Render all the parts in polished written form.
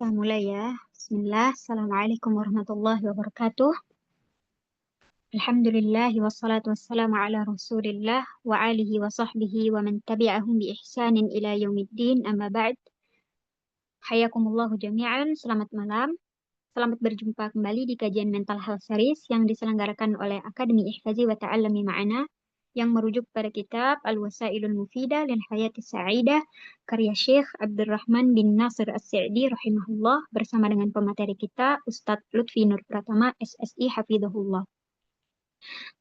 Kita mulai ya. Bismillah. Assalamualaikum warahmatullahi wabarakatuh. Alhamdulillahi wassalatu wassalamu ala rasulillah wa alihi wa sahbihi wa man tabi'ahum bi ihsanin ila yaumiddin amma ba'd. Hayakumullahu jami'an. Selamat malam. Selamat berjumpa kembali di kajian Mental Health Series yang diselenggarakan oleh Akademi Ihfazi wa Ta'allami Ma'ana yang merujuk pada kitab Al-Wasailul Mufidah lil Hayati Sa'idah karya Syekh Abdurrahman bin Nasir As-Sa'di rahimahullah bersama dengan pemateri kita Ustadz Lutfi Nur Pratama SSI Hafidhahullah.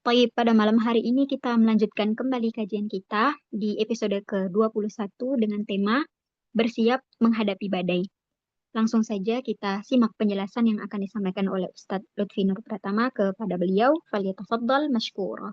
Baik, pada malam hari ini kita melanjutkan kembali kajian kita di episode ke-21 dengan tema Bersiap Menghadapi Badai. Langsung saja kita simak penjelasan yang akan disampaikan oleh Ustadz Lutfi Nur Pratama kepada beliau. Falyatafaddal mashkura.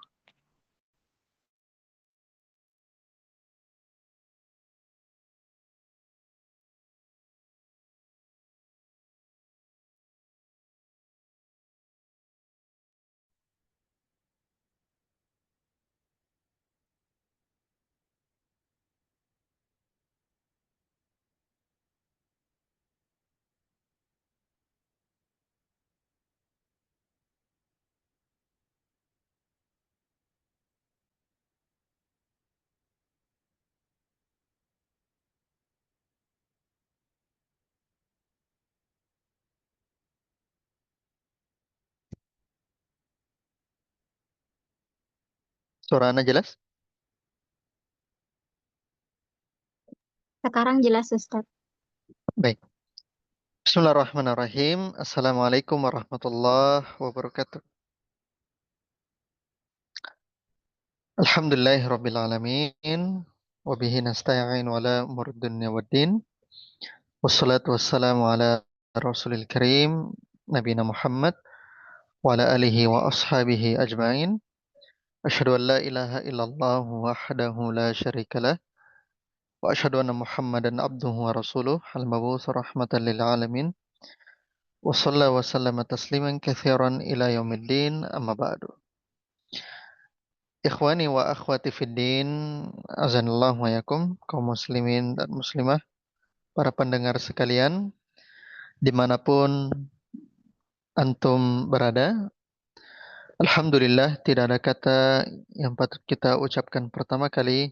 Suara Anda jelas? Sekarang jelas Ustadz. Baik. Bismillahirrahmanirrahim. Assalamualaikum warahmatullahi wabarakatuh. Alhamdulillahirabbil alamin. Wa bihi nasta'in wala umuri dunya waddin. Wassalatu wassalamu ala Rasulil Karim Nabiyina Muhammad wa ala alihi wa ashabihi ajmain. Asyhadu an la ilaha illallah wahdahu la syarikalah wa asyhadu anna Muhammadan abduhu wa rasuluh al-mab'uts rahmatan lil alamin. Wa sallallahu wa sallama tasliman katsiran ila yaumiddin amma ba'du. Ikhwani wa akhwati fiddin, azanallahu wa yakum, kaum muslimin dan muslimah, para pendengar sekalian, dimanapun antum berada. Alhamdulillah, tidak ada kata yang patut kita ucapkan pertama kali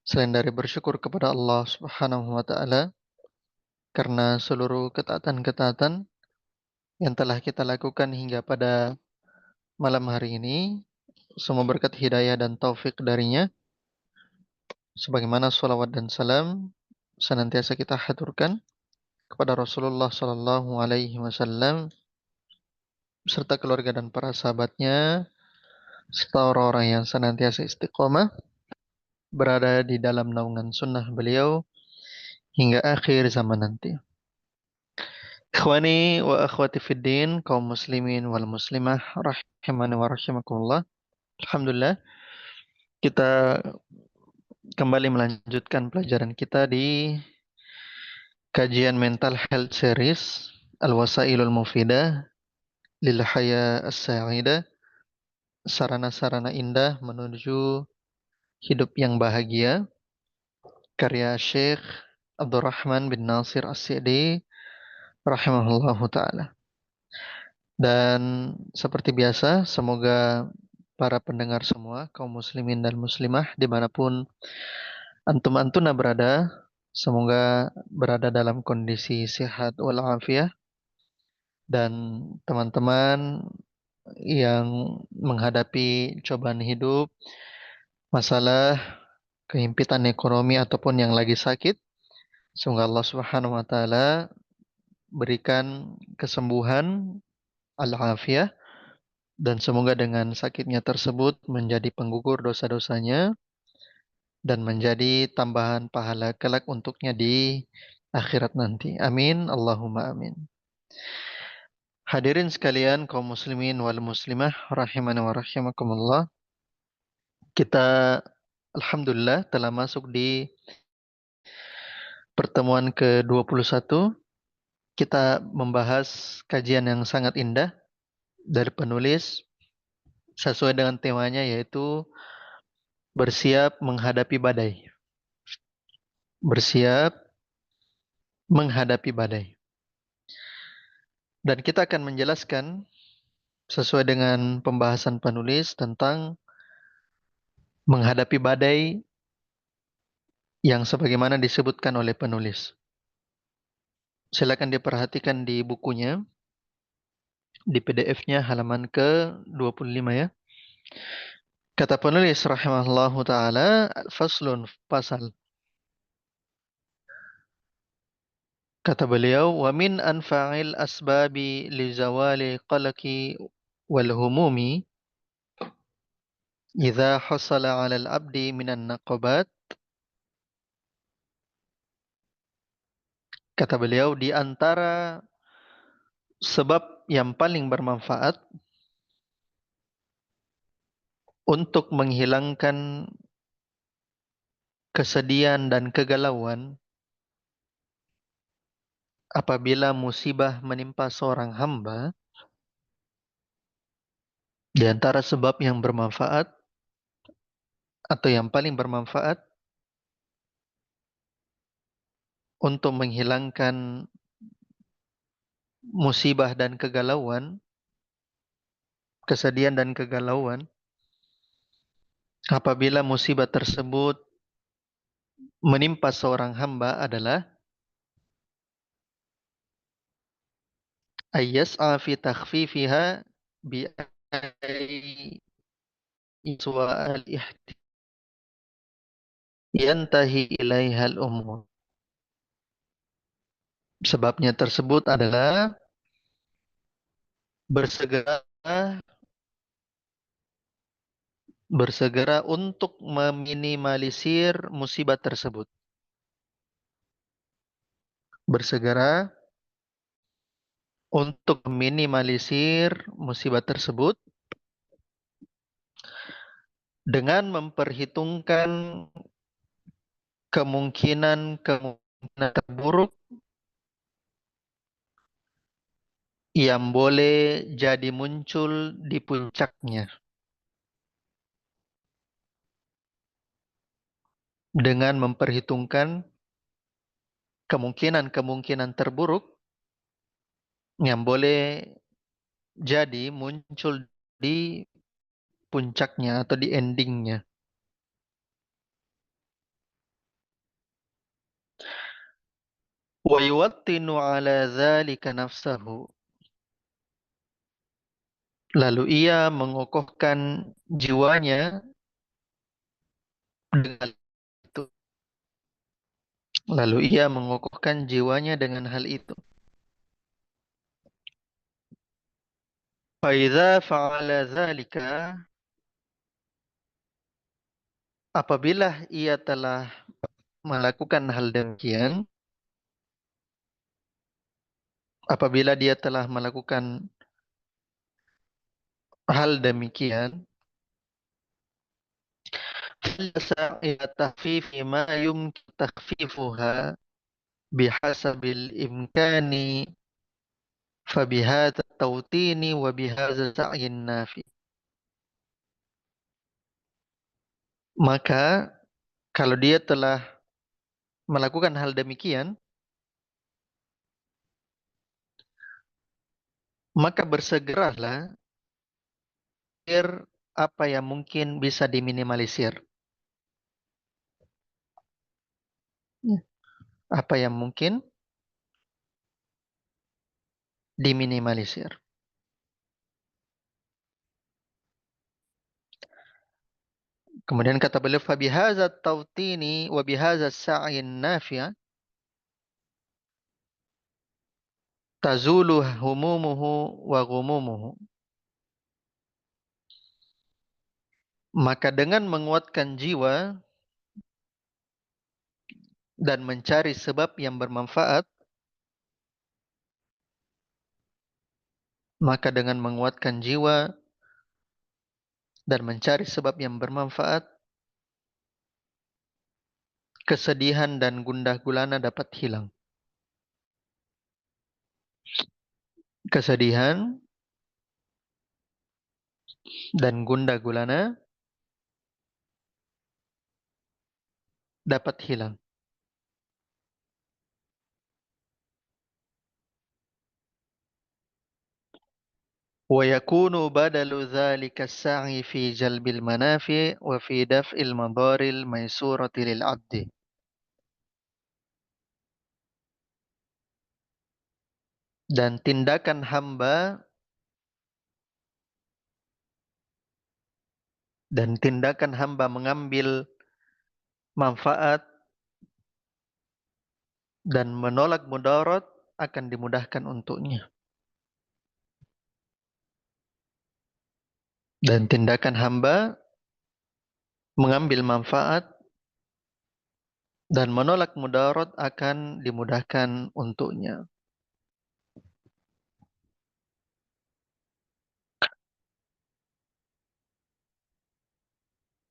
selain dari bersyukur kepada Allah Subhanahu wa Ta'ala karena seluruh ketaatan-ketaatan yang telah kita lakukan hingga pada malam hari ini, semua berkat hidayah dan taufik darinya. Sebagaimana salawat dan salam senantiasa kita haturkan kepada Rasulullah Sallallahu Alaihi Wasallam serta keluarga dan para sahabatnya serta orang-orang yang senantiasa istiqomah berada di dalam naungan sunnah beliau hingga akhir zaman nanti. Ikhwani wa akhwati fiddin, kaum muslimin wal muslimah rahimani wa rahimakumullah. Alhamdulillah, kita kembali melanjutkan pelajaran kita di kajian Mental Health Series Al-Wasailul Mufidah lil Haya As-Sa'idah, sarana-sarana indah menuju hidup yang bahagia, karya Syekh Abdurrahman bin Nasir As-Sa'di rahimahullahu ta'ala. Dan seperti biasa, semoga para pendengar semua, kaum muslimin dan muslimah, dimanapun antum-antuna berada, semoga berada dalam kondisi sehat walafiat, dan teman-teman yang menghadapi cobaan hidup, masalah kehimpitan ekonomi ataupun yang lagi sakit, semoga Allah Subhanahu wa taala berikan kesembuhan al-afiyah dan semoga dengan sakitnya tersebut menjadi penggugur dosa-dosanya dan menjadi tambahan pahala kelak untuknya di akhirat nanti. Amin. Allahumma amin. Hadirin sekalian kaum muslimin wal muslimah rahimani wa rahimakumullah. Kita alhamdulillah telah masuk di pertemuan ke-21. Kita membahas kajian yang sangat indah dari penulis sesuai dengan temanya, yaitu bersiap menghadapi badai. Bersiap menghadapi badai. Dan kita akan menjelaskan sesuai dengan pembahasan penulis tentang menghadapi badai yang sebagaimana disebutkan oleh penulis. Silakan diperhatikan di bukunya, di PDF-nya halaman ke-25 ya. Kata penulis rahimahullahu taala, faslun, pasal. Kata beliau, wa min anfa'il asbabi li zawali qalaki wal humumi idza hasala 'ala al-'abdi minan naqabat. Kata beliau, di antara sebab yang paling bermanfaat untuk menghilangkan kesedihan dan kegalauan apabila musibah menimpa seorang hamba, di antara sebab yang bermanfaat atau yang paling bermanfaat untuk menghilangkan musibah dan kegalauan, kesedihan dan kegalauan apabila musibah tersebut menimpa seorang hamba adalah ayyas'a fi takhfifiha bi su'al yantahi ilaihal umur. Sebabnya tersebut adalah bersegera bersegera untuk meminimalisir musibah tersebut. Bersegera untuk meminimalisir musibah tersebut dengan memperhitungkan kemungkinan terburuk yang boleh jadi muncul di puncaknya. Dengan memperhitungkan kemungkinan-kemungkinan terburuk yang boleh jadi muncul di puncaknya atau di endingnya. Wa yuwattinu ala dzalika nafsahu. Lalu ia mengokohkan jiwanya dengan itu. Lalu ia mengokohkan jiwanya dengan hal itu. Faidza fa'ala dzalika, apabila ia telah melakukan hal demikian, apabila dia telah melakukan hal demikian, فليسعى إلى تخفيف ما يمكن تخفيفها بحسب الإمكان فبهذا التوطين وبهذا السعي النافع. Maka kalau dia telah melakukan hal demikian, maka bersegeralah agar apa yang mungkin bisa diminimalisir. Ya. Apa yang mungkin diminimalisir. Kemudian kata beliau, فَبِهَذَا التَّوْطِينِ وَبِهَذَا السَّعْيِ النَّافِعِ تَزُولُ هُمُومُهُ وَغُمُومُهُ. Maka dengan menguatkan jiwa dan mencari sebab yang bermanfaat, maka dengan menguatkan jiwa dan mencari sebab yang bermanfaat, kesedihan dan gundah gulana dapat hilang. Kesedihan dan gundah gulana dapat hilang. ويكون بدل ذلك السعي في جلب المنافع وفي دفع المضار الميسورة للعبد. Dan tindakan hamba mengambil manfaat dan menolak mudarat akan dimudahkan untuknya. Dan tindakan hamba mengambil manfaat dan menolak mudarat akan dimudahkan untuknya.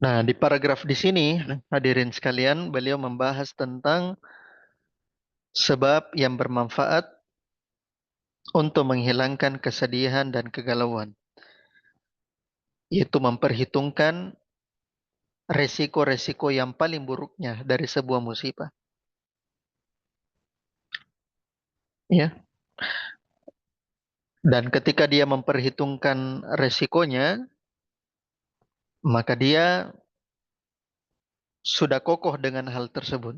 Nah, di paragraf di sini, hadirin sekalian, beliau membahas tentang sebab yang bermanfaat untuk menghilangkan kesedihan dan kegalauan, yaitu memperhitungkan resiko-resiko yang paling buruknya dari sebuah musibah. Ya. Dan ketika dia memperhitungkan resikonya, maka dia sudah kokoh dengan hal tersebut.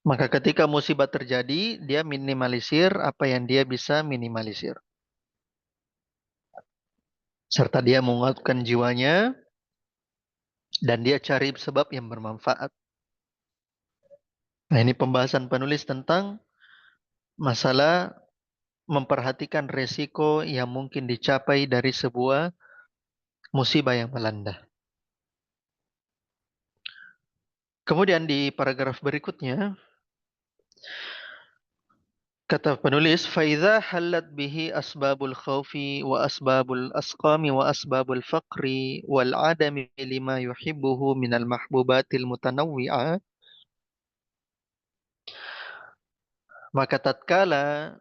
Maka ketika musibah terjadi, dia minimalisir apa yang dia bisa minimalisir. Serta dia menguatkan jiwanya dan dia cari sebab yang bermanfaat. Nah, ini pembahasan penulis tentang masalah memperhatikan resiko yang mungkin dicapai dari sebuah musibah yang melanda. Kemudian di paragraf berikutnya, kata penulis, فَإِذَا حَلَّتْ بِهِ أَسْبَابُ الْخَوْفِ وَأَسْبَابُ الْأَسْقَامِ وَأَسْبَابُ الْفَقْرِ وَالْعَدَمِ لِمَا يُحِبُّهُ مِنَ الْمَحْبُوبَاتِ الْمُتَنَوِّعَةِ. Maka tatkala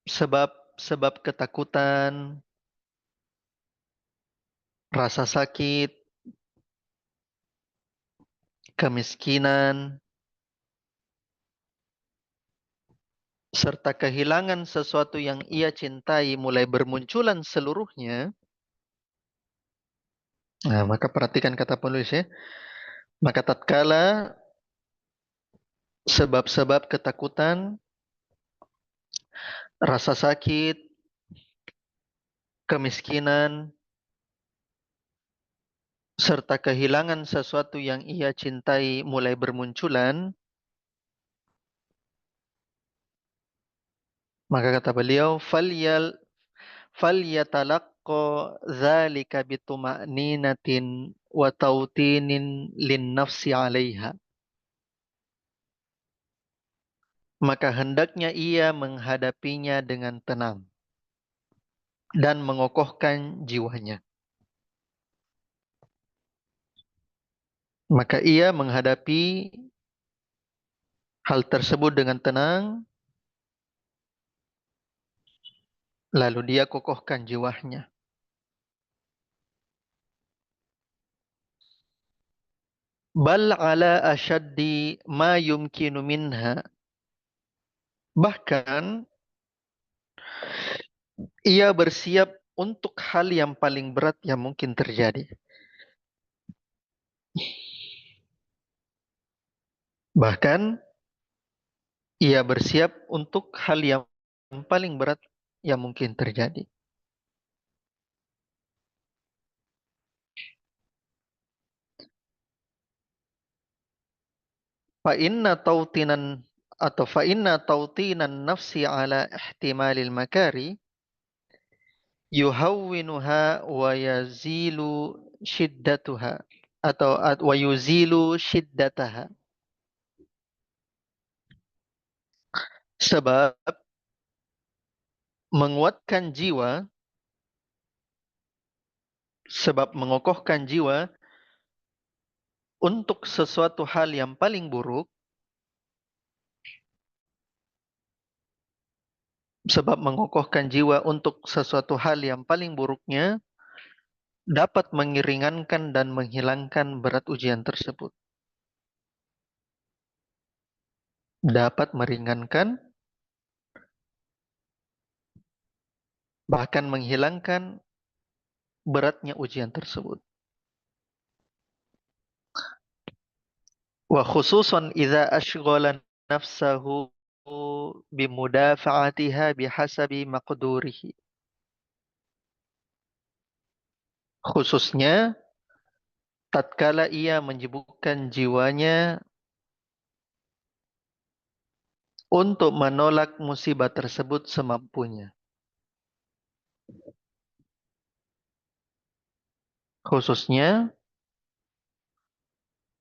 sebab ketakutan, rasa sakit, kemiskinan, serta kehilangan sesuatu yang ia cintai mulai bermunculan seluruhnya. Nah, maka perhatikan kata penulis ya. Maka tatkala sebab-sebab ketakutan, rasa sakit, kemiskinan, serta kehilangan sesuatu yang ia cintai mulai bermunculan, maka kata beliau, falyatalaqqa dzalika bituma'ninatin wa tautinin lin nafsi 'alaiha. Maka hendaknya ia menghadapinya dengan tenang dan mengokohkan jiwanya. Maka ia menghadapi hal tersebut dengan tenang, lalu dia kokohkan jiwanya. Bal ala ashaddi ma yumkinu minha. Bahkan ia bersiap untuk hal yang paling berat yang mungkin terjadi. Bahkan ia bersiap untuk hal yang paling berat yang mungkin terjadi. Fa inna tautinan atau fa inna tautinan nafsi ala ihtimalil makari yuhawwinuha wa yazilu shiddatuha atau wa yuzilu shiddataha. Sebab menguatkan jiwa, sebab mengokohkan jiwa untuk sesuatu hal yang paling buruk, sebab mengokohkan jiwa untuk sesuatu hal yang paling buruknya dapat mengiringankan dan menghilangkan berat ujian tersebut. Dapat meringankan bahkan menghilangkan beratnya ujian tersebut. Wa khususan idza ashghala nafsahu bimudafa'atiha bihasabi maqdurihi. Khususnya tatkala ia menyibukkan jiwanya untuk menolak musibah tersebut semampunya. Khususnya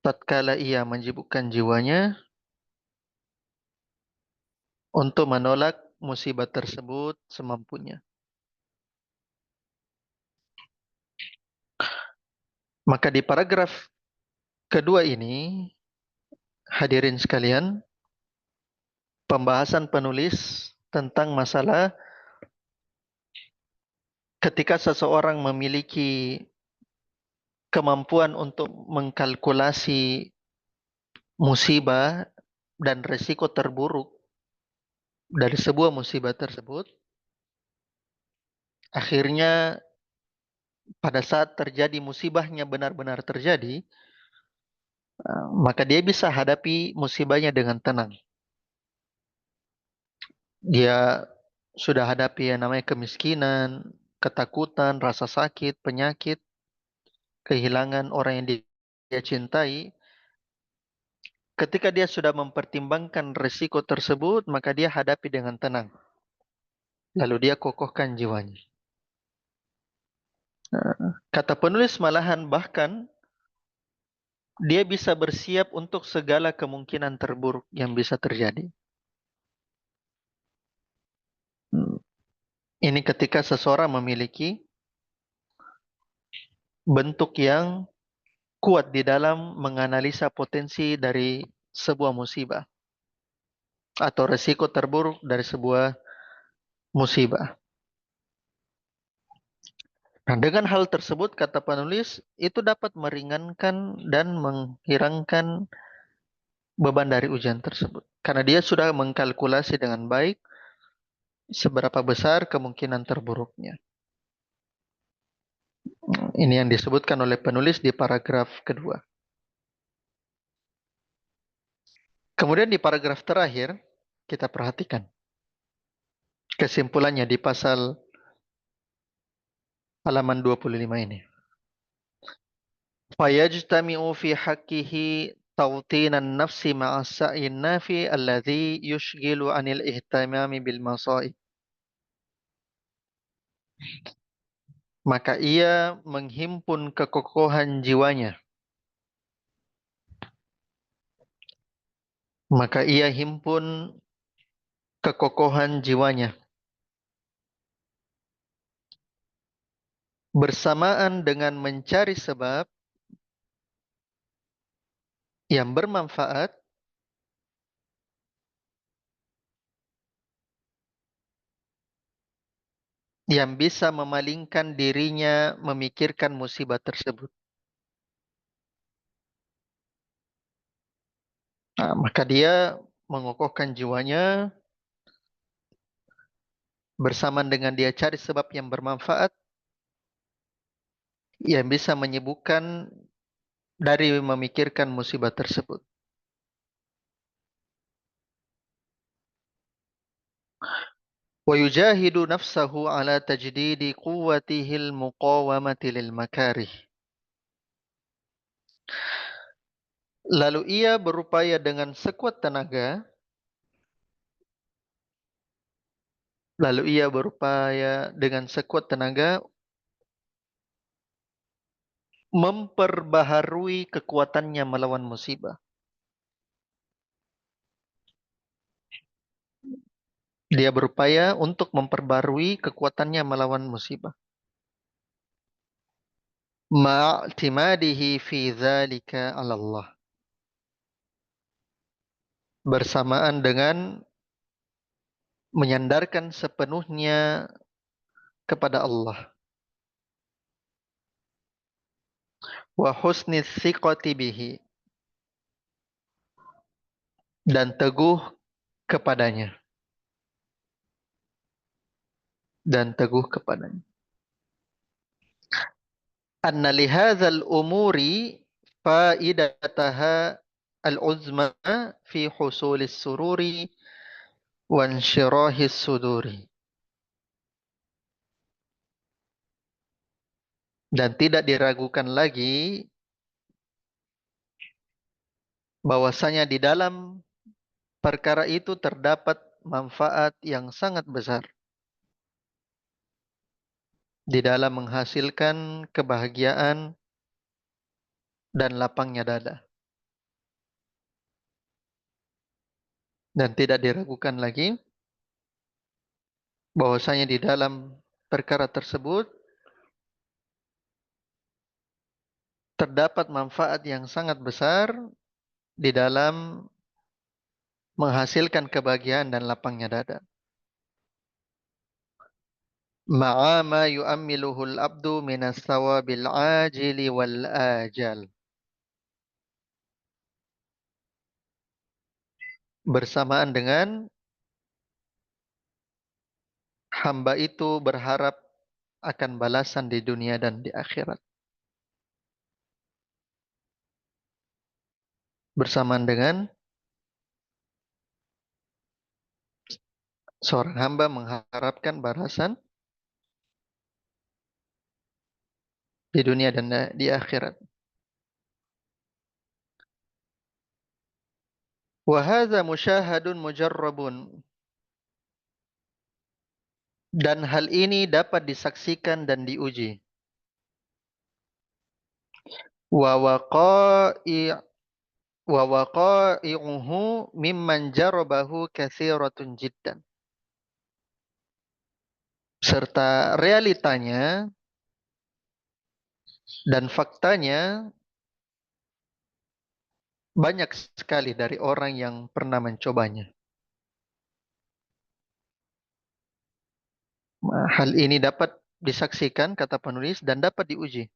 tatkala ia menyibukkan jiwanya untuk menolak musibah tersebut semampunya. Maka di paragraf kedua ini, hadirin sekalian, pembahasan penulis tentang masalah ketika seseorang memiliki kemampuan untuk mengkalkulasi musibah dan resiko terburuk dari sebuah musibah tersebut, akhirnya pada saat terjadi musibahnya benar-benar terjadi, maka dia bisa hadapi musibahnya dengan tenang. Dia sudah hadapi yang namanya kemiskinan, ketakutan, rasa sakit, penyakit, kehilangan orang yang dia cintai. Ketika dia sudah mempertimbangkan resiko tersebut, maka dia hadapi dengan tenang. Lalu dia kokohkan jiwanya. Kata penulis malahan bahkan dia bisa bersiap untuk segala kemungkinan terburuk yang bisa terjadi. Ini ketika seseorang memiliki bentuk yang kuat di dalam menganalisa potensi dari sebuah musibah atau resiko terburuk dari sebuah musibah. Nah, dengan hal tersebut, kata penulis, itu dapat meringankan dan menghilangkan beban dari ujian tersebut. Karena dia sudah mengkalkulasi dengan baik seberapa besar kemungkinan terburuknya. Ini yang disebutkan oleh penulis di paragraf kedua. Kemudian di paragraf terakhir, kita perhatikan kesimpulannya di pasal halaman 25 ini. Fayajtami'u fi haqqihi tawtinan nafsi ma'a sa'in nafi alladhi yushgilu anil ihtimami bil masaib. Maka ia menghimpun kekokohan jiwanya. Maka ia himpun kekokohan jiwanya. Bersamaan dengan mencari sebab yang bermanfaat yang bisa memalingkan dirinya memikirkan musibah tersebut. Nah, maka dia mengokohkan jiwanya bersamaan dengan dia cari sebab yang bermanfaat yang bisa menyibukkan dari memikirkan musibah tersebut. Wa yujahidu nafsahu ala tajdidi quwwatihil muqawamati lil makarih. Lalu ia berupaya dengan sekuat tenaga, memperbaharui kekuatannya melawan musibah. Dia berupaya untuk memperbarui kekuatannya melawan musibah. Ma'timadihi fi dzalika 'ala Allah. Bersamaan dengan menyandarkan sepenuhnya kepada Allah. Wa husni thiqati bihi. Dan teguh kepadanya. dan teguh kepadanya. Anna lihadzal umuri faidataha al-uzma fi husulis sururi wa insyirahis suduri. Dan tidak diragukan lagi bahwasanya di dalam perkara itu terdapat manfaat yang sangat besar di dalam menghasilkan kebahagiaan dan lapangnya dada. Dan tidak diragukan lagi bahwasanya di dalam perkara tersebut terdapat manfaat yang sangat besar di dalam menghasilkan kebahagiaan dan lapangnya dada. Ma'a ma yu'ammiluhul abdu minas thawabil ajili wal ajal. Bersamaan dengan hamba itu berharap akan balasan di dunia dan di akhirat. Bersamaan dengan seorang hamba mengharapkan balasan di dunia dan di akhirat. Wa hadza musyahadun mujarrabun. Dan hal ini dapat disaksikan dan diuji. Wa waqa'i wa waqa'i'uhu mimman jarabahu katsiratun jiddan. Serta realitanya dan faktanya banyak sekali dari orang yang pernah mencobanya. Hal ini dapat disaksikan, kata penulis, dan dapat diuji.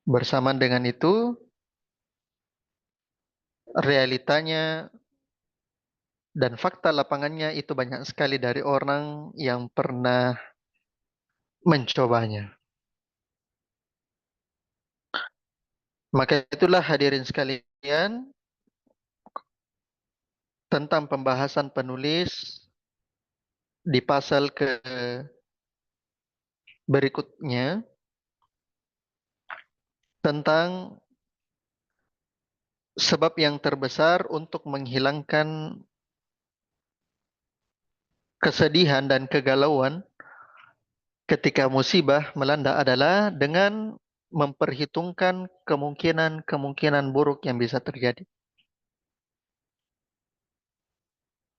Bersamaan dengan itu, realitanya dan fakta lapangannya itu banyak sekali dari orang yang pernah mencobanya. Maka itulah hadirin sekalian tentang pembahasan penulis di pasal ke berikutnya tentang sebab yang terbesar untuk menghilangkan kesedihan dan kegalauan ketika musibah melanda adalah dengan memperhitungkan kemungkinan-kemungkinan buruk yang bisa terjadi.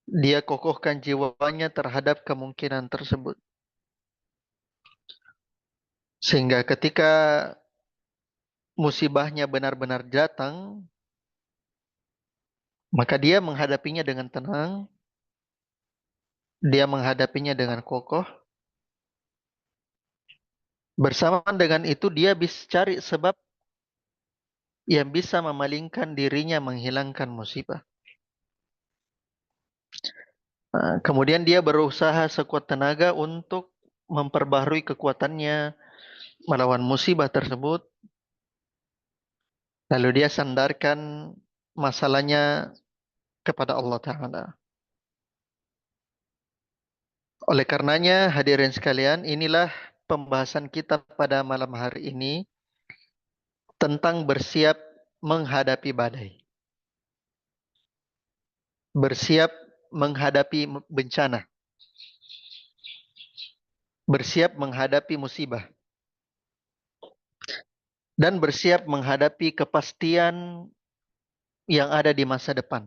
Dia kokohkan jiwanya terhadap kemungkinan tersebut. Sehingga ketika musibahnya benar-benar datang, maka dia menghadapinya dengan tenang, dia menghadapinya dengan kokoh. Bersamaan dengan itu dia bisa cari sebab yang bisa memalingkan dirinya menghilangkan musibah. Kemudian dia berusaha sekuat tenaga untuk memperbaharui kekuatannya melawan musibah tersebut. Lalu dia sandarkan masalahnya kepada Allah Ta'ala. Oleh karenanya hadirin sekalian, inilah pembahasan kita pada malam hari ini tentang bersiap menghadapi badai. Bersiap menghadapi bencana. Bersiap menghadapi musibah. Dan bersiap menghadapi kepastian yang ada di masa depan.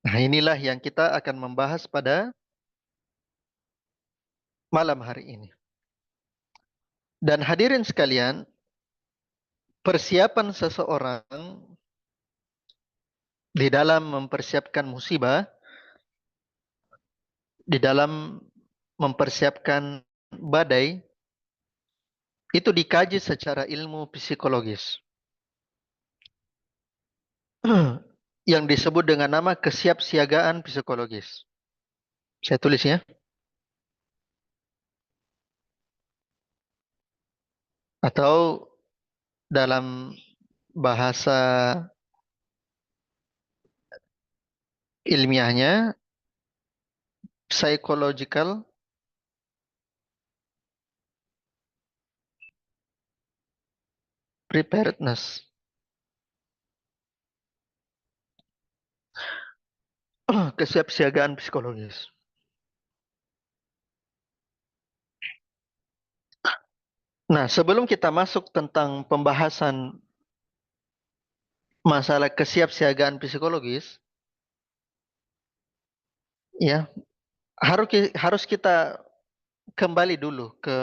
Nah, inilah yang kita akan membahas pada malam hari ini. Dan hadirin sekalian, persiapan seseorang di dalam mempersiapkan musibah, di dalam mempersiapkan badai, itu dikaji secara ilmu psikologis. yang disebut dengan nama kesiapsiagaan psikologis. Saya tulis ya. Atau dalam bahasa ilmiahnya, psychological preparedness. Kesiapsiagaan psikologis. Nah, sebelum kita masuk tentang pembahasan masalah kesiapsiagaan psikologis, ya, harus kita kembali dulu ke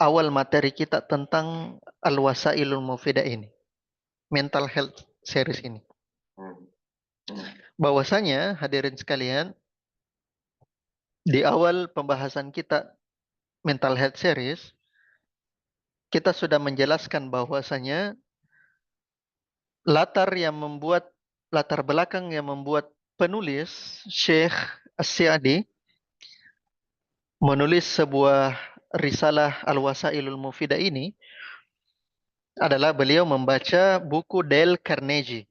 awal materi kita tentang Al-Wasailul Mufidah ini, mental health series ini. Bahwasanya hadirin sekalian, di awal pembahasan kita mental health series, kita sudah menjelaskan bahwasanya latar belakang yang membuat penulis Syekh As-Sa'di menulis sebuah risalah Al-Wasailul Mufidah ini adalah beliau membaca buku Dale Carnegie,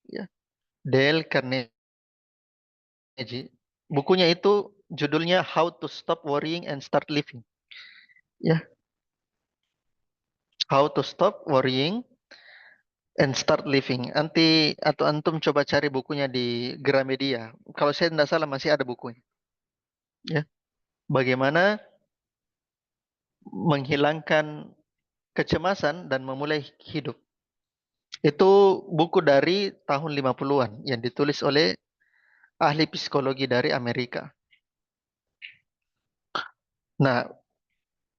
ya. Dale Carnegie. Bukunya itu judulnya How to Stop Worrying and Start Living. Ya, How to Stop Worrying and Start Living. Atau antum coba cari bukunya di Gramedia. Kalau saya tidak salah masih ada bukunya. Ya, bagaimana menghilangkan kecemasan dan memulai hidup. Itu buku dari tahun 50-an yang ditulis oleh ahli psikologi dari Amerika. Nah,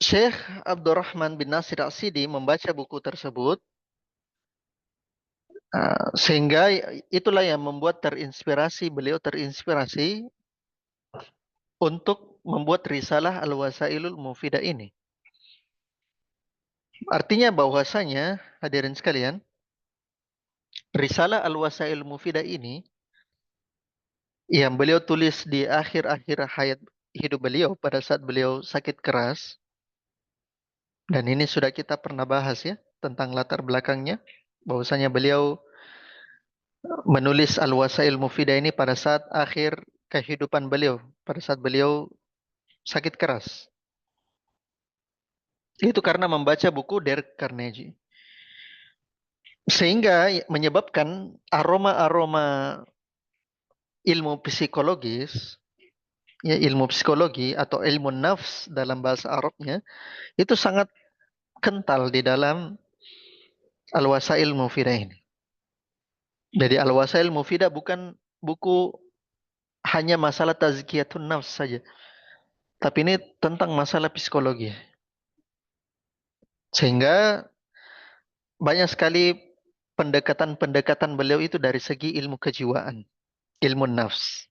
Syekh Abdurrahman bin Nasir As-Sidi membaca buku tersebut, sehingga itulah yang membuat beliau terinspirasi untuk membuat risalah Al-Wasailul Mufidah ini. Artinya bahwasanya, hadirin sekalian, risalah Al-Wasailul Mufidah ini yang beliau tulis di akhir-akhir hayat hidup beliau pada saat beliau sakit keras, dan ini sudah kita pernah bahas ya tentang latar belakangnya, bahwasanya beliau menulis Al-Wasail Mufidah ini pada saat akhir kehidupan beliau, pada saat beliau sakit keras. Itu karena membaca buku Dale Carnegie. Sehingga menyebabkan aroma-aroma ilmu psikologis, ya, ilmu psikologi atau ilmu nafs dalam bahasa Arabnya, itu sangat kental di dalam Al-Wasail Mufidah ini. Jadi Al-Wasail Mufidah bukan buku hanya masalah tazkiyatun nafs saja, tapi ini tentang masalah psikologi. Sehingga banyak sekali pendekatan-pendekatan beliau itu dari segi ilmu kejiwaan, ilmu nafs.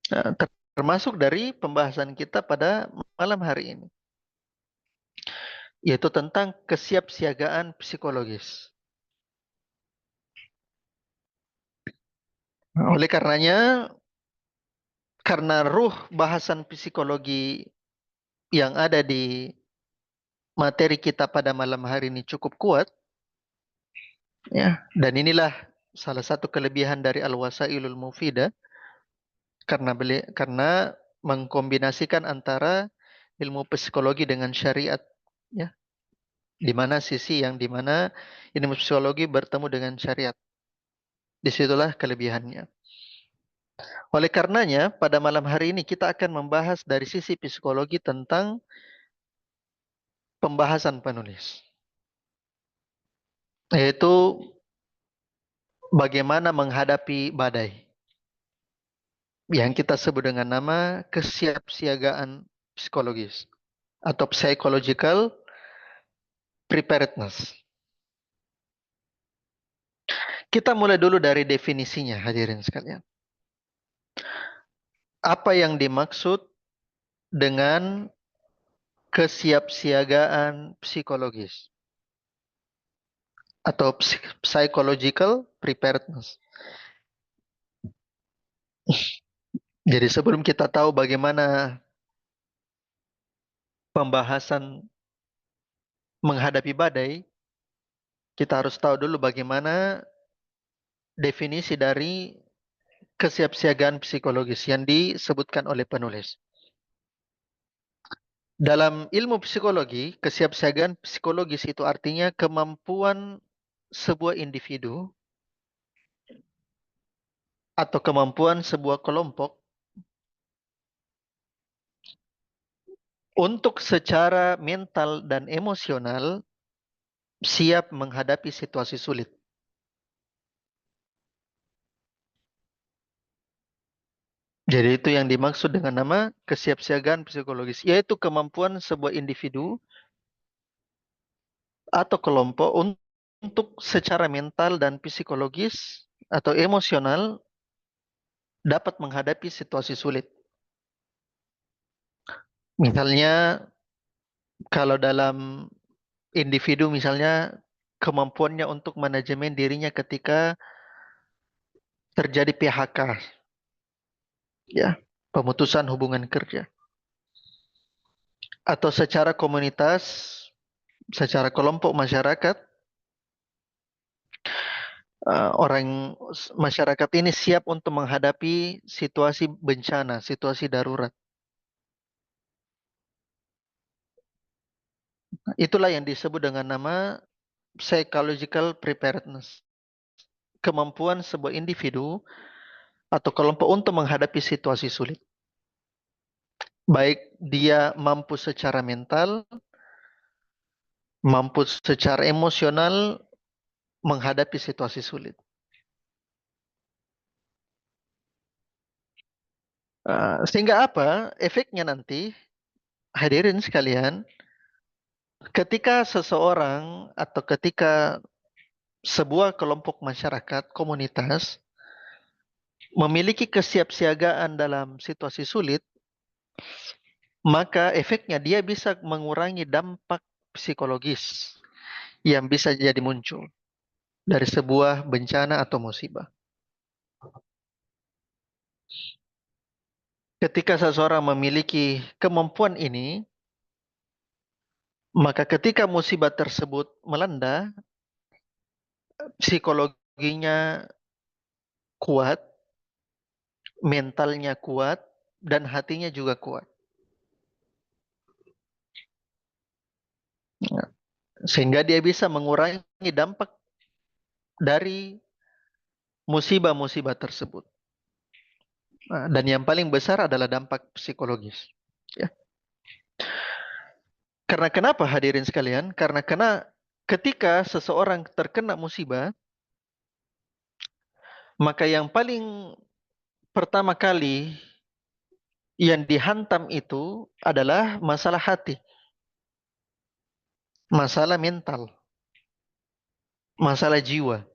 Nah, termasuk dari pembahasan kita pada malam hari ini, yaitu tentang kesiapsiagaan psikologis. Oleh karenanya, karena ruh bahasan psikologi yang ada di materi kita pada malam hari ini cukup kuat, ya, dan inilah salah satu kelebihan dari Al-Wasailul Mufidah, karena mengkombinasikan antara ilmu psikologi dengan syariat, ya, di mana sisi yang di mana ilmu psikologi bertemu dengan syariat. Disitulah kelebihannya. Oleh karenanya, pada malam hari ini kita akan membahas dari sisi psikologi tentang pembahasan penulis, yaitu bagaimana menghadapi badai, yang kita sebut dengan nama kesiapsiagaan psikologis atau psychological preparedness. Kita mulai dulu dari definisinya, hadirin sekalian. Apa yang dimaksud dengan kesiapsiagaan psikologis? atau psychological preparedness. Jadi sebelum kita tahu bagaimana pembahasan menghadapi badai, kita harus tahu dulu bagaimana definisi dari kesiapsiagaan psikologis yang disebutkan oleh penulis. Dalam ilmu psikologi, kesiapsiagaan psikologis itu artinya kemampuan sebuah individu atau kemampuan sebuah kelompok untuk secara mental dan emosional siap menghadapi situasi sulit. Jadi itu yang dimaksud dengan nama kesiapsiagaan psikologis, yaitu kemampuan sebuah individu atau kelompok untuk secara mental dan psikologis atau emosional dapat menghadapi situasi sulit. Misalnya kalau dalam individu misalnya kemampuannya untuk manajemen dirinya ketika terjadi PHK, ya, pemutusan hubungan kerja. Atau secara komunitas, secara kelompok masyarakat, orang masyarakat ini siap untuk menghadapi situasi bencana, situasi darurat. Itulah yang disebut dengan nama psychological preparedness. Kemampuan sebuah individu atau kelompok untuk menghadapi situasi sulit. Baik dia mampu secara mental, mampu secara emosional menghadapi situasi sulit. Sehingga apa? Efeknya nanti, hadirin sekalian, ketika seseorang atau ketika sebuah kelompok masyarakat, komunitas, memiliki kesiapsiagaan dalam situasi sulit, maka efeknya dia bisa mengurangi dampak psikologis yang bisa jadi muncul dari sebuah bencana atau musibah. Ketika seseorang memiliki kemampuan ini, maka ketika musibah tersebut melanda, psikologinya kuat, mentalnya kuat, dan hatinya juga kuat. Sehingga dia bisa mengurangi dampak dari musibah-musibah tersebut. Dan yang paling besar adalah dampak psikologis. Ya. Karena kenapa hadirin sekalian? Karena ketika seseorang terkena musibah, maka yang paling pertama kali yang dihantam itu adalah masalah hati, masalah mental, masalah jiwa.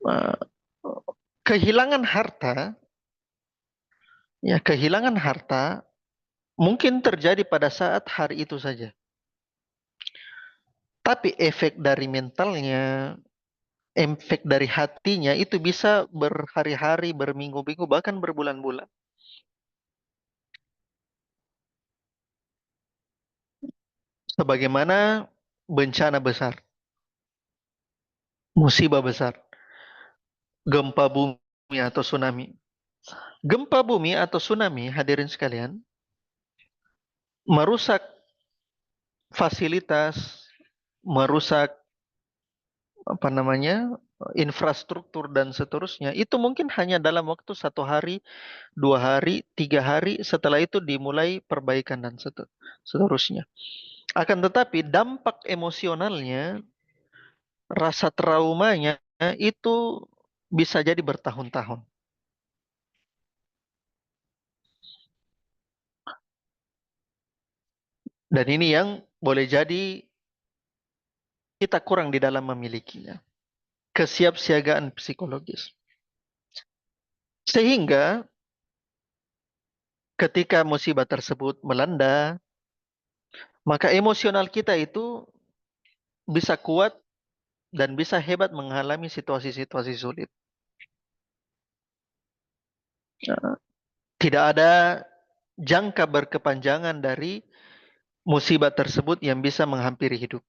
Uh, Kehilangan harta, ya kehilangan harta mungkin terjadi pada saat hari itu saja. Tapi efek dari mentalnya, efek dari hatinya itu bisa berhari-hari, berminggu-minggu, bahkan berbulan-bulan. Sebagaimana bencana besar, musibah besar, gempa bumi atau tsunami. Gempa bumi atau tsunami, hadirin sekalian, merusak fasilitas, merusak apa namanya infrastruktur dan seterusnya. Itu mungkin hanya dalam waktu 1 hari, 2 hari, 3 hari. Setelah itu dimulai perbaikan dan seterusnya. Akan tetapi dampak emosionalnya, rasa traumanya itu bisa jadi bertahun-tahun. Dan ini yang boleh jadi kita kurang di dalam memilikinya. Kesiapsiagaan psikologis. Sehingga ketika musibah tersebut melanda, maka emosional kita itu bisa kuat dan bisa hebat mengalami situasi-situasi sulit. Tidak ada jangka berkepanjangan dari musibah tersebut yang bisa menghampiri hidup.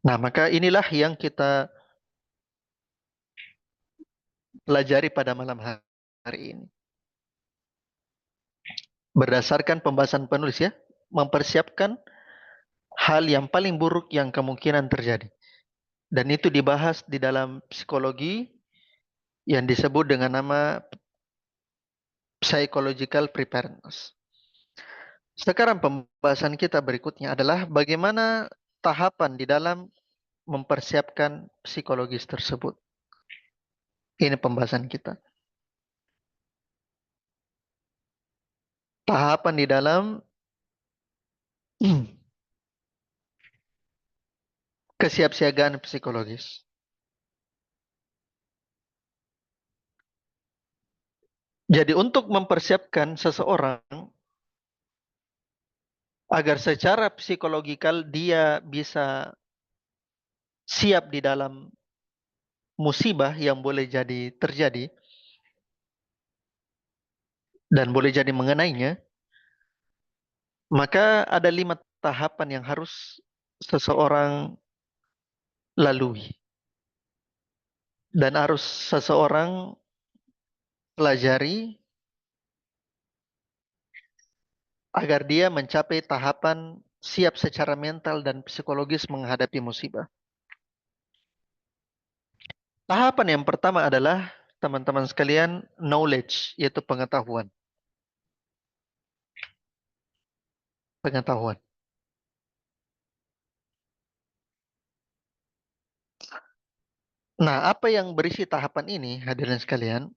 Nah, maka inilah yang kita pelajari pada malam hari ini. Berdasarkan pembahasan penulis ya, mempersiapkan hal yang paling buruk yang kemungkinan terjadi. Dan itu dibahas di dalam psikologi yang disebut dengan nama psychological preparedness. Sekarang pembahasan kita berikutnya adalah bagaimana tahapan di dalam mempersiapkan psikologis tersebut. Ini pembahasan kita. Tahapan di dalam kesiapsiagaan psikologis. Jadi untuk mempersiapkan seseorang agar secara psikologikal dia bisa siap di dalam musibah yang boleh jadi terjadi dan boleh jadi mengenainya, maka ada 5 tahapan yang harus seseorang lalui dan harus seseorang pelajari agar dia mencapai tahapan siap secara mental dan psikologis menghadapi musibah. Tahapan yang pertama adalah teman-teman sekalian knowledge, yaitu pengetahuan. Pengetahuan. Nah, apa yang berisi tahapan ini, hadirin sekalian?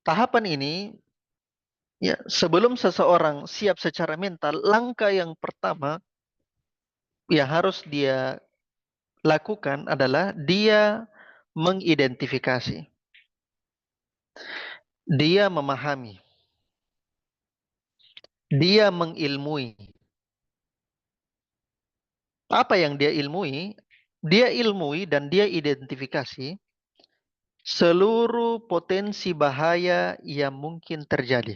Tahapan ini, ya, sebelum seseorang siap secara mental, langkah yang pertama yang harus dia lakukan adalah dia mengidentifikasi, dia memahami, dia mengilmui. Apa yang dia ilmui? Dia ilmui dan dia identifikasi seluruh potensi bahaya yang mungkin terjadi.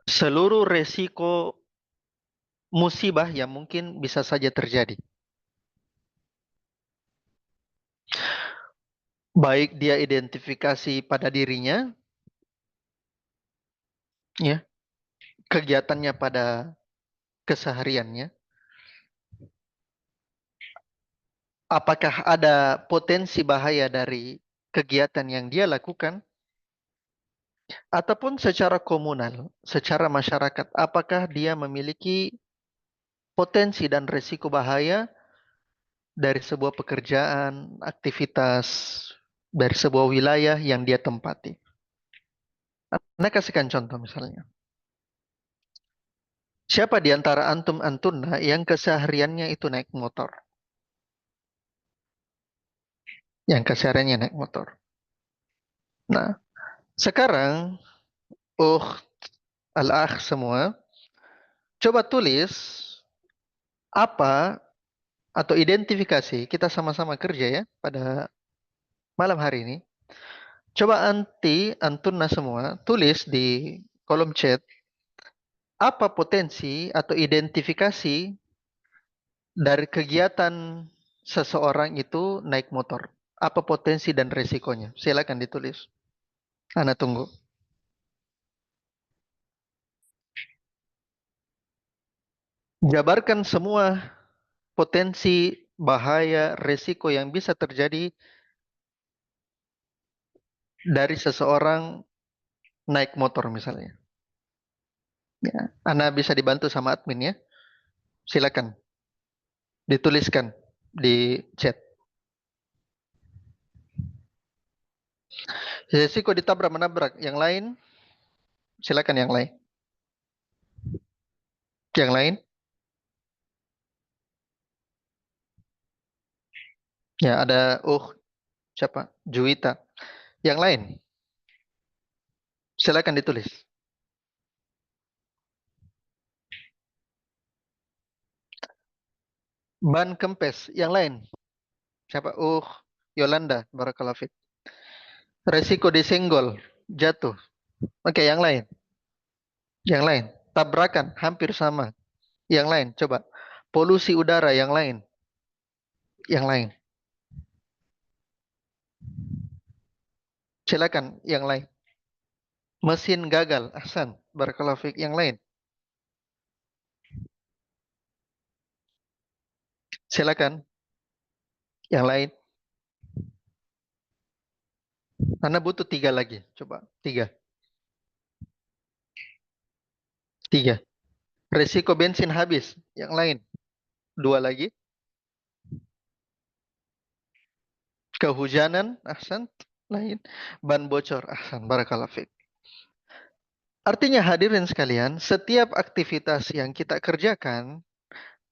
Seluruh resiko musibah yang mungkin bisa saja terjadi. Baik dia identifikasi pada dirinya, ya, kegiatannya pada kesehariannya. Apakah ada potensi bahaya dari kegiatan yang dia lakukan? Ataupun secara komunal, secara masyarakat, apakah dia memiliki potensi dan risiko bahaya dari sebuah pekerjaan, aktivitas, dari sebuah wilayah yang dia tempati. Nah, kasihkan contoh misalnya. Siapa di antara antum-antuna yang kesehariannya itu naik motor? Yang kesehariannya naik motor. Nah, sekarang, al-akh semua, coba tulis apa atau identifikasi, kita sama-sama kerja ya pada malam hari ini. Coba antuna semua, tulis di kolom chat, apa potensi atau identifikasi dari kegiatan seseorang itu naik motor? Apa potensi dan resikonya? Silakan ditulis. Ana tunggu. Jabarkan semua potensi, bahaya, resiko yang bisa terjadi dari seseorang naik motor misalnya. Ya, Ana bisa dibantu sama admin ya. Silakan dituliskan di chat. Resiko ditabrak menabrak. Yang lain, silakan yang lain. Yang lain, ya ada siapa? Juwita. Yang lain, silakan ditulis. Ban kempes. Yang lain. Siapa? Yolanda. Barakallahu fiik. Resiko disenggol. Jatuh. Oke, yang lain. Yang lain. Tabrakan. Hampir sama. Yang lain. Coba. Polusi udara. Yang lain. Yang lain. Silakan. Yang lain. Mesin gagal. Ahsan. Barakallahu fiik. Yang lain. Silakan. Yang lain. Anda butuh 3 lagi. Coba. 3. 3. Resiko bensin habis. Yang lain. 2 lagi. Kehujanan. Ahsan. Lain. Ban bocor. Ahsan. Barakallahu fiik. Artinya hadirin sekalian, setiap aktivitas yang kita kerjakan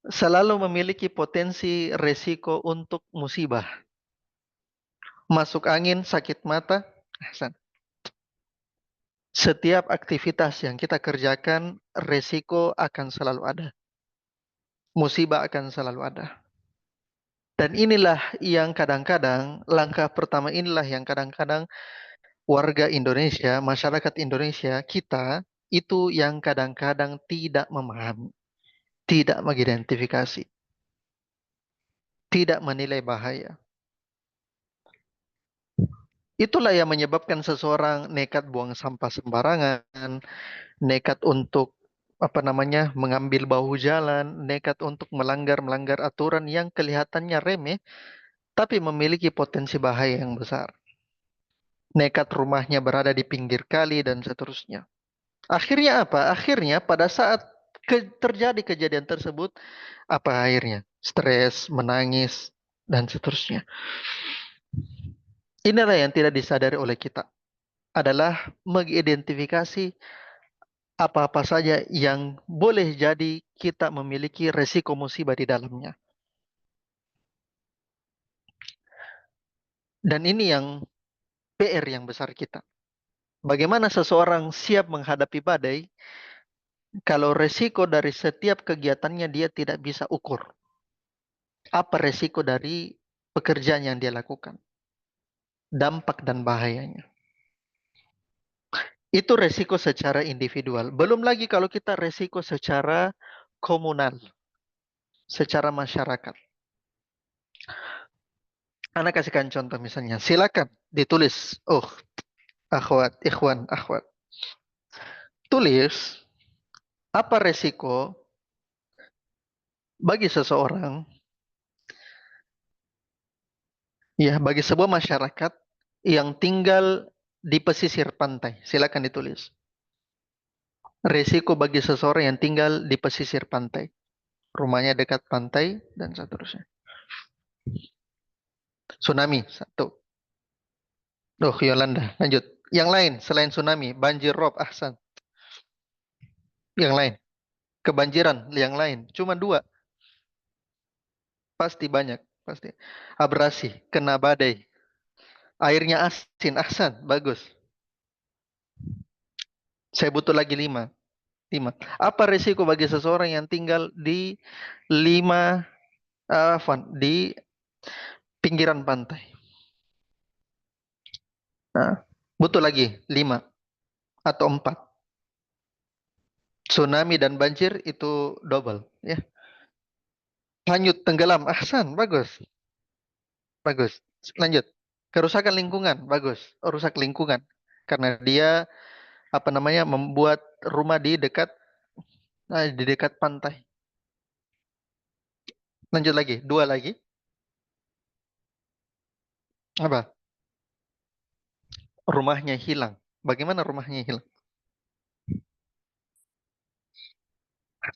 selalu memiliki potensi resiko untuk musibah. Masuk angin, sakit mata. Ahsan. Setiap aktivitas yang kita kerjakan, resiko akan selalu ada. Musibah akan selalu ada. Dan inilah yang kadang-kadang, langkah pertama inilah yang kadang-kadang warga Indonesia, masyarakat Indonesia, kita, itu yang kadang-kadang tidak memahami, tidak mengidentifikasi, tidak menilai bahaya. Itulah yang menyebabkan seseorang nekat buang sampah sembarangan, nekat untuk mengambil bahu jalan, nekat untuk melanggar aturan yang kelihatannya remeh, tapi memiliki potensi bahaya yang besar. Nekat rumahnya berada di pinggir kali dan seterusnya. Akhirnya apa? Akhirnya pada saat terjadi kejadian tersebut, apa akhirnya? Stres, menangis, dan seterusnya. Inilah yang tidak disadari oleh kita. Adalah mengidentifikasi apa-apa saja yang boleh jadi kita memiliki resiko musibah di dalamnya. Dan ini yang PR yang besar kita. Bagaimana seseorang siap menghadapi badai kalau resiko dari setiap kegiatannya dia tidak bisa ukur. Apa resiko dari pekerjaan yang dia lakukan? Dampak dan bahayanya. Itu resiko secara individual. Belum lagi kalau kita resiko secara komunal, secara masyarakat. Anak kasihkan contoh misalnya. Silakan ditulis. Akhwat, ikhwan, akhwat. Tulis apa resiko bagi seseorang, ya bagi sebuah masyarakat yang tinggal di pesisir pantai. Silakan ditulis. Resiko bagi seseorang yang tinggal di pesisir pantai. Rumahnya dekat pantai dan seterusnya. Tsunami, satu. Yolanda, lanjut. Yang lain selain tsunami, banjir rob, ahsan. Yang lain, kebanjiran, yang lain. Cuma 2. Pasti banyak, pasti. Abrasi, kena badai. Airnya asin, ahsan, bagus. Saya butuh lagi 5. 5. Apa resiko bagi seseorang yang tinggal di 5 di pinggiran pantai? Nah, butuh lagi 5 atau 4. Tsunami dan banjir itu double, ya. Hanyut, tenggelam, ahsan, bagus. Bagus. Lanjut. Kerusakan lingkungan, bagus. Rusak lingkungan karena dia membuat rumah di dekat pantai. Lanjut lagi, 2 lagi. Apa? Rumahnya hilang. Bagaimana rumahnya hilang?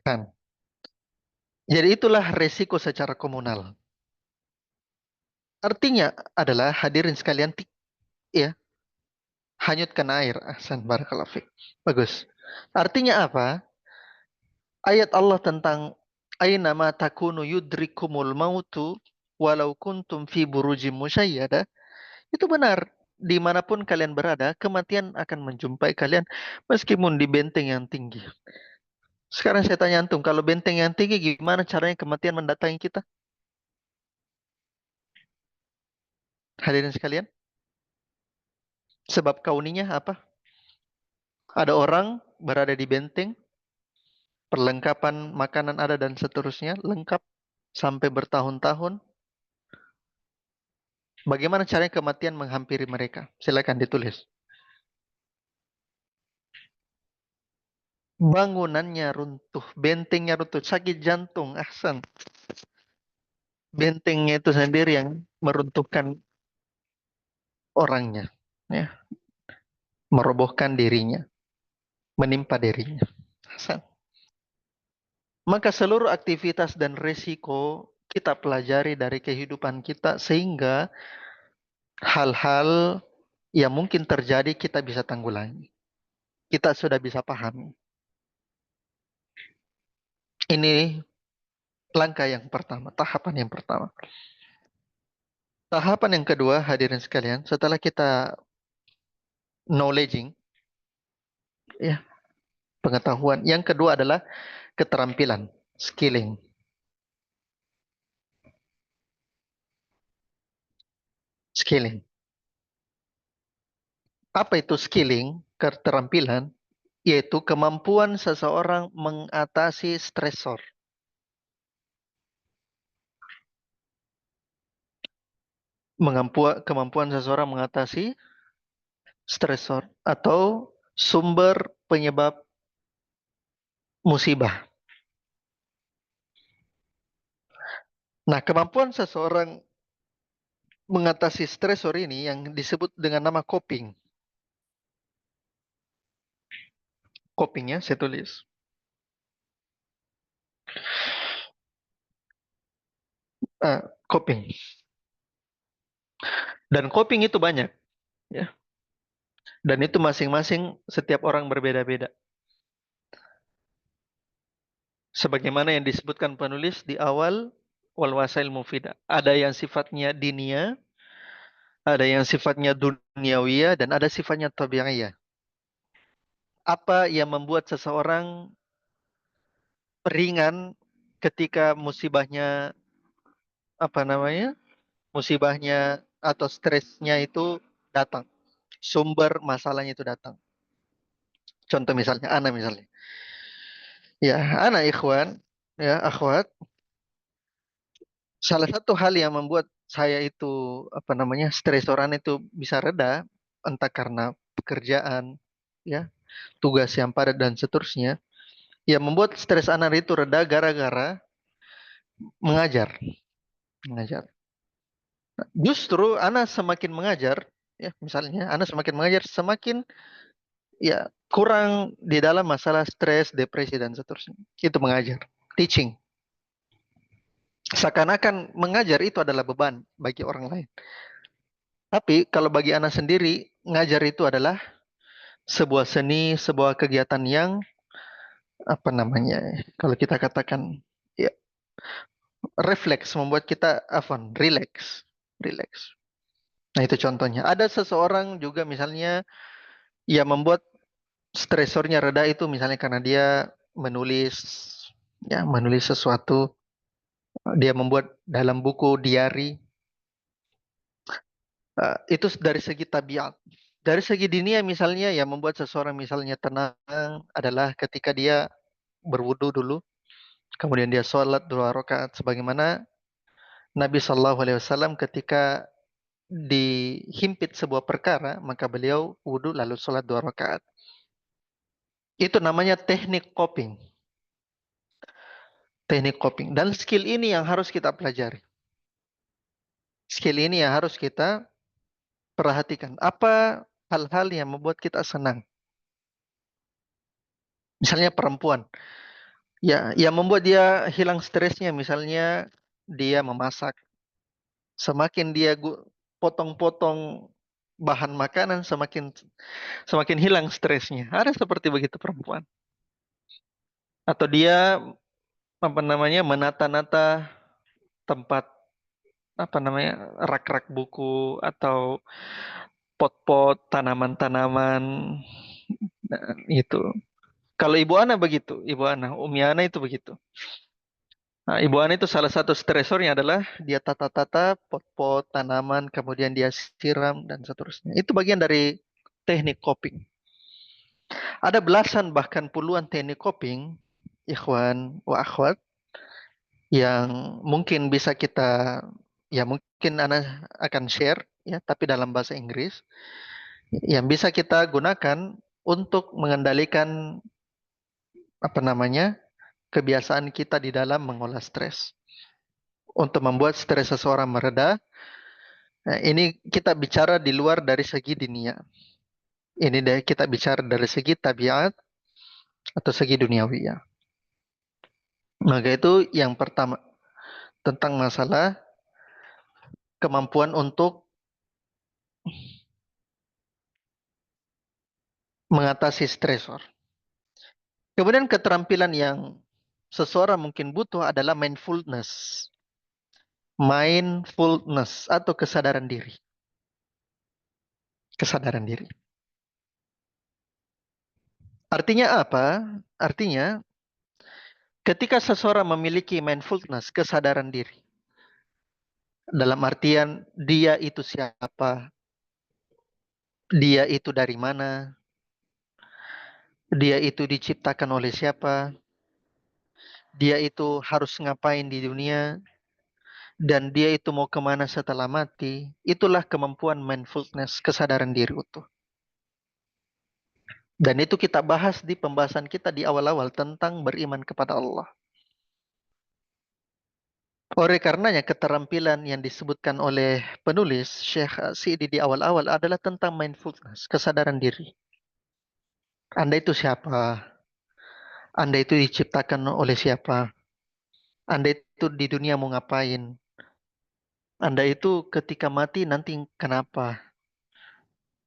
Kan. Jadi itulah resiko secara komunal. Artinya adalah hadirin sekalian, ya, hanyutkan air. Ahsan, barakallahu fiik. Bagus. Artinya apa? Ayat Allah tentang aina ma takunu yudrikumul mautu walau kuntum fi burujim musyayyada. Itu benar. Dimanapun kalian berada, kematian akan menjumpai kalian meskipun di benteng yang tinggi. Sekarang saya tanya antum, kalau benteng yang tinggi gimana caranya kematian mendatangi kita? Hadirin sekalian, sebab kauninya apa? Ada orang berada di benteng, perlengkapan makanan ada dan seterusnya, lengkap sampai bertahun-tahun. Bagaimana caranya kematian menghampiri mereka? Silakan ditulis. Bangunannya runtuh, bentengnya runtuh, sakit jantung, ahsan. Bentengnya itu sendiri yang meruntuhkan orangnya, ya, merobohkan dirinya, menimpa dirinya. Ahsan. Maka seluruh aktivitas dan resiko kita pelajari dari kehidupan kita sehingga hal-hal yang mungkin terjadi kita bisa tanggulangi. Kita sudah bisa pahami. Ini langkah yang pertama, tahapan yang pertama. Tahapan yang kedua, hadirin sekalian, setelah kita knowledging, ya, pengetahuan. Yang kedua adalah keterampilan, skilling. Skilling. Apa itu skilling? Keterampilan, yaitu kemampuan seseorang mengatasi stresor. Kemampuan seseorang mengatasi stresor atau sumber penyebab musibah. Nah, kemampuan seseorang mengatasi stresor ini yang disebut dengan nama coping. Copingnya saya tulis. Coping. Dan coping itu banyak, ya. Dan itu masing-masing setiap orang berbeda-beda. Sebagaimana yang disebutkan penulis di awal wal wasail mufidah. Ada yang sifatnya dinia, ada yang sifatnya duniawiyah, dan ada sifatnya tabi'iyah. Apa yang membuat seseorang ringan ketika musibahnya, apa namanya, musibahnya atau stresnya itu datang, sumber masalahnya itu datang. Contoh misalnya, misalnya, ya, ikhwan, ya, akhwat, salah satu hal yang membuat saya itu, apa namanya, stresoran itu bisa reda, entah karena pekerjaan, ya, tugas yang padat dan seterusnya, ya membuat stres anak itu reda gara-gara mengajar, mengajar. Justru anak semakin mengajar, ya, misalnya anak semakin mengajar, semakin, ya, kurang di dalam masalah stres, depresi dan seterusnya. Itu mengajar, teaching. Seakan-akan mengajar itu adalah beban bagi orang lain. Tapi kalau bagi anak sendiri, ngajar itu adalah sebuah seni, sebuah kegiatan yang, apa namanya, kalau kita katakan, ya, refleks, membuat kita relax, relax. Nah, itu contohnya. Ada seseorang juga misalnya yang membuat stresornya reda itu misalnya karena dia menulis, ya, menulis sesuatu, dia membuat dalam buku diary. Itu dari segi tabiat. Dari segi dinia misalnya yang membuat seseorang misalnya tenang adalah ketika dia berwudu dulu, kemudian dia sholat 2 rakaat sebagaimana Nabi Shallallahu Alaihi Wasallam ketika dihimpit sebuah perkara maka beliau wudu lalu sholat 2 rakaat. Itu namanya teknik coping. Teknik coping. Dan skill ini yang harus kita pelajari. Skill ini yang harus kita perhatikan. Apa hal-hal yang membuat kita senang? Misalnya perempuan. Ya, yang membuat dia hilang stresnya misalnya dia memasak. Semakin dia potong-potong bahan makanan, semakin semakin hilang stresnya. Ada seperti begitu perempuan. Atau dia, apa namanya, menata-nata tempat, apa namanya, rak-rak buku atau pot-pot tanaman-tanaman. Nah, itu. Kalau Ibu Ana begitu, Ibu Ana, Umi Ana itu begitu. Nah, Ibu Ani itu salah satu stresornya adalah dia tata-tata pot-pot tanaman, kemudian dia siram dan seterusnya. Itu bagian dari teknik coping. Ada belasan bahkan puluhan teknik coping, ikhwan wa akhwat, yang mungkin bisa kita, ya mungkin Ana akan share, ya, tapi dalam bahasa Inggris, yang bisa kita gunakan untuk mengendalikan apa namanya kebiasaan kita di dalam mengolah stres. Untuk membuat stres seseorang mereda, nah, ini kita bicara di luar dari segi dunia. Ini deh kita bicara dari segi tabiat atau segi duniawi ya. Maka itu yang pertama tentang masalah kemampuan untuk mengatasi stresor. Kemudian keterampilan yang seseorang mungkin butuh adalah mindfulness. Mindfulness atau kesadaran diri. Kesadaran diri. Artinya apa? Artinya ketika seseorang memiliki mindfulness, kesadaran diri. Dalam artian dia itu siapa, dia itu dari mana, dia itu diciptakan oleh siapa, dia itu harus ngapain di dunia, dan dia itu mau kemana setelah mati. Itulah kemampuan mindfulness, kesadaran diri utuh. Dan itu kita bahas di pembahasan kita di awal-awal tentang beriman kepada Allah. Oleh karenanya keterampilan yang disebutkan oleh penulis Syekh Sidi di awal-awal adalah tentang mindfulness, kesadaran diri. Anda itu siapa? Anda itu diciptakan oleh siapa? Anda itu di dunia mau ngapain? Anda itu ketika mati nanti kenapa?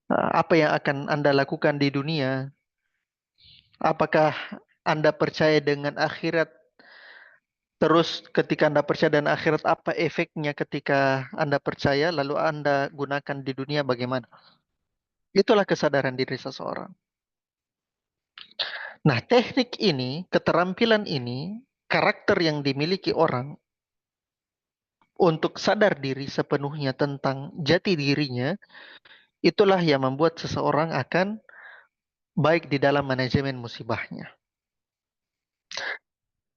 Apa yang akan Anda lakukan di dunia? Apakah Anda percaya dengan akhirat? Terus ketika Anda percaya dengan akhirat, apa efeknya ketika Anda percaya lalu Anda gunakan di dunia bagaimana? Itulah kesadaran diri seseorang. Nah, teknik ini, keterampilan ini, karakter yang dimiliki orang untuk sadar diri sepenuhnya tentang jati dirinya, itulah yang membuat seseorang akan baik di dalam manajemen musibahnya.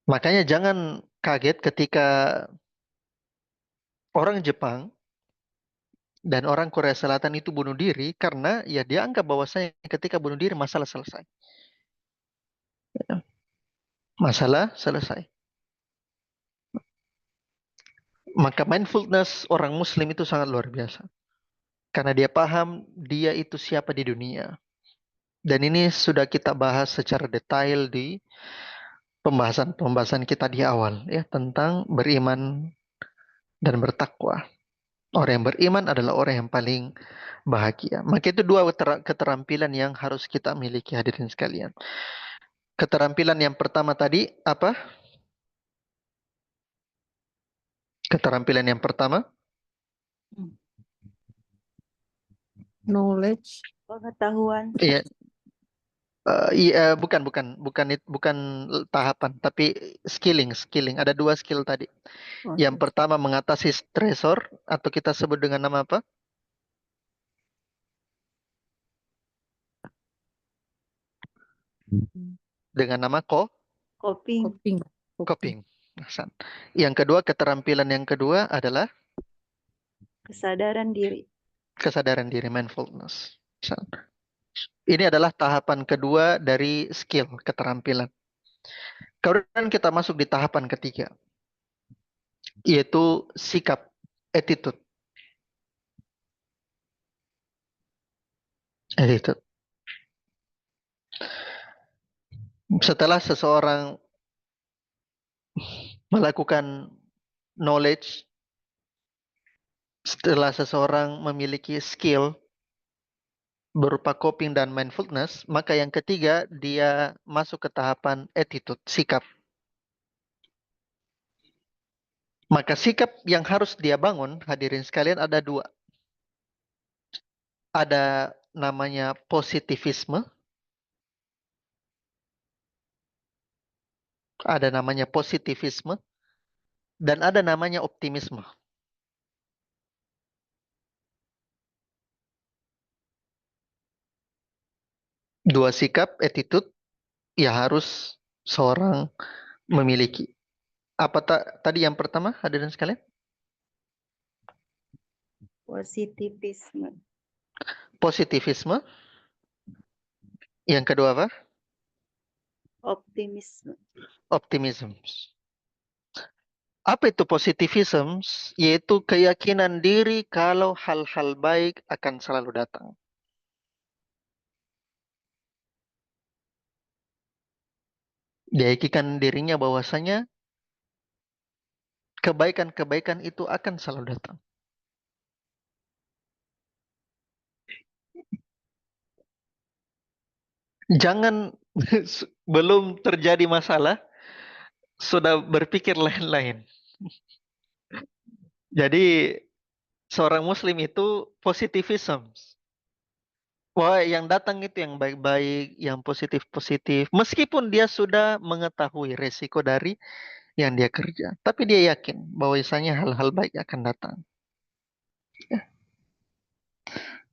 Makanya jangan kaget ketika orang Jepang dan orang Korea Selatan itu bunuh diri karena ya dia anggap bahwasanya ketika bunuh diri masalah selesai. Masalah selesai. Maka mindfulness orang Muslim itu sangat luar biasa. Karena dia paham dia itu siapa di dunia. Dan ini sudah kita bahas secara detail di pembahasan-pembahasan kita di awal ya tentang beriman dan bertakwa. Orang yang beriman adalah orang yang paling bahagia. Maka itu dua keterampilan yang harus kita miliki hadirin sekalian. Keterampilan yang pertama tadi apa? Keterampilan yang pertama, Knowledge. Pengetahuan. iya, bukan tahapan, tapi skilling. Ada dua skill tadi. Yang pertama mengatasi stresor atau kita sebut dengan nama apa? Dengan nama Coping. Coping. coping. Ahsan. Yang kedua, keterampilan yang kedua adalah Kesadaran diri. kesadaran diri, mindfulness. Ahsan. Ini adalah tahapan kedua dari skill, keterampilan. Kemudian kita masuk di tahapan ketiga, yaitu sikap, attitude. Attitude. Setelah seseorang melakukan knowledge, setelah seseorang memiliki skill berupa coping dan mindfulness, maka yang ketiga dia masuk ke tahapan attitude, sikap. Maka sikap yang harus dia bangun, hadirin sekalian, ada dua. Ada namanya positivisme, ada namanya positivisme, dan ada namanya optimisme. Dua sikap, attitude yang harus seorang memiliki. Apa tadi yang pertama, hadirin sekalian? Positivisme. Positivisme. Yang kedua apa? Optimisme. Optimism. Apa itu positivism? Yaitu keyakinan diri kalau hal-hal baik akan selalu datang. Dia yakinkan dirinya bahwasanya kebaikan-kebaikan itu akan selalu datang. Jangan belum terjadi masalah, sudah berpikir lain-lain. Jadi seorang muslim itu positivism. Wah, yang datang itu yang baik-baik, yang positif-positif. Meskipun dia sudah mengetahui resiko dari yang dia kerja. Tapi dia yakin bahwasanya hal-hal baik akan datang.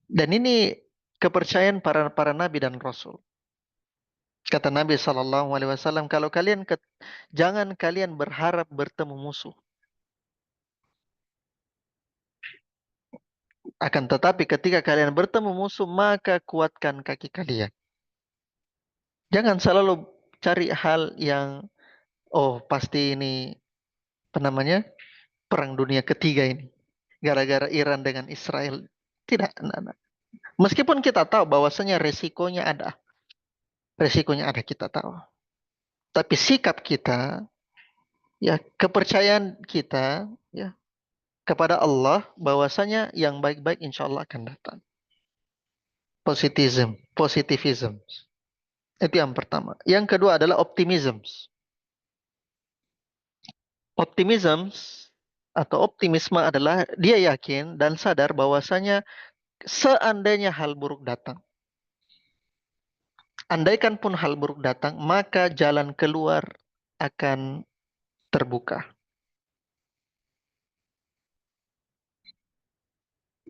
Dan ini kepercayaan para nabi dan rasul. Kata Nabi SAW, kalau jangan kalian berharap bertemu musuh. Akan tetapi ketika kalian bertemu musuh, maka kuatkan kaki kalian. Jangan selalu cari hal yang, oh pasti ini, apa namanya, perang dunia ketiga ini. Gara-gara Iran dengan Israel. Tidak, anak-anak. Meskipun kita tahu bahwasanya resikonya ada. Resikonya ada, kita tahu. Tapi sikap kita, ya kepercayaan kita, ya kepada Allah, bahwasanya yang baik-baik insya Allah akan datang. Positivism. Itu yang pertama. Yang kedua adalah optimism. Optimism atau optimisme adalah dia yakin dan sadar bahwasanya seandainya hal buruk datang, andaikan pun hal buruk datang, maka jalan keluar akan terbuka.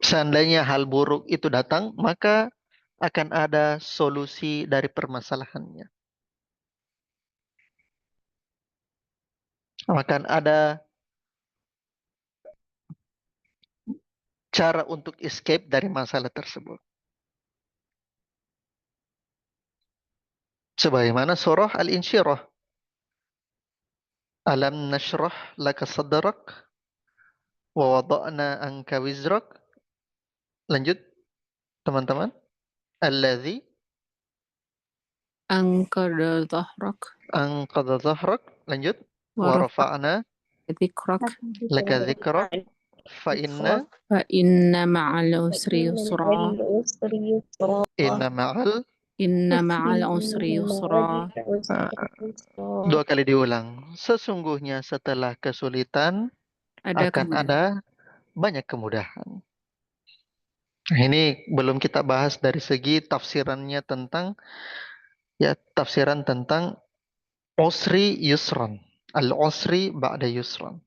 Seandainya hal buruk itu datang, maka akan ada solusi dari permasalahannya. Akan ada cara untuk escape dari masalah tersebut. Sebagaimana surah Al-Insyirah. Alam nashrah laka sadrak wa wada'na anka wizrak. Lanjut, teman-teman. Alladzi Angkada dhahrak anqadha dhahrak. Lanjut. wa Wa rafa'na dhikrak laka dzikrak fa inna fa inna ma'al usri yusra inna ma'al. inna ma'al usri yusra. Dua kali diulang. Sesungguhnya setelah kesulitan Ada akan kemudahan. ada banyak kemudahan. Nah, ini belum kita bahas dari segi tafsirannya tentang, ya, tafsiran tentang usri yusran. Al-usri ba'da yusran.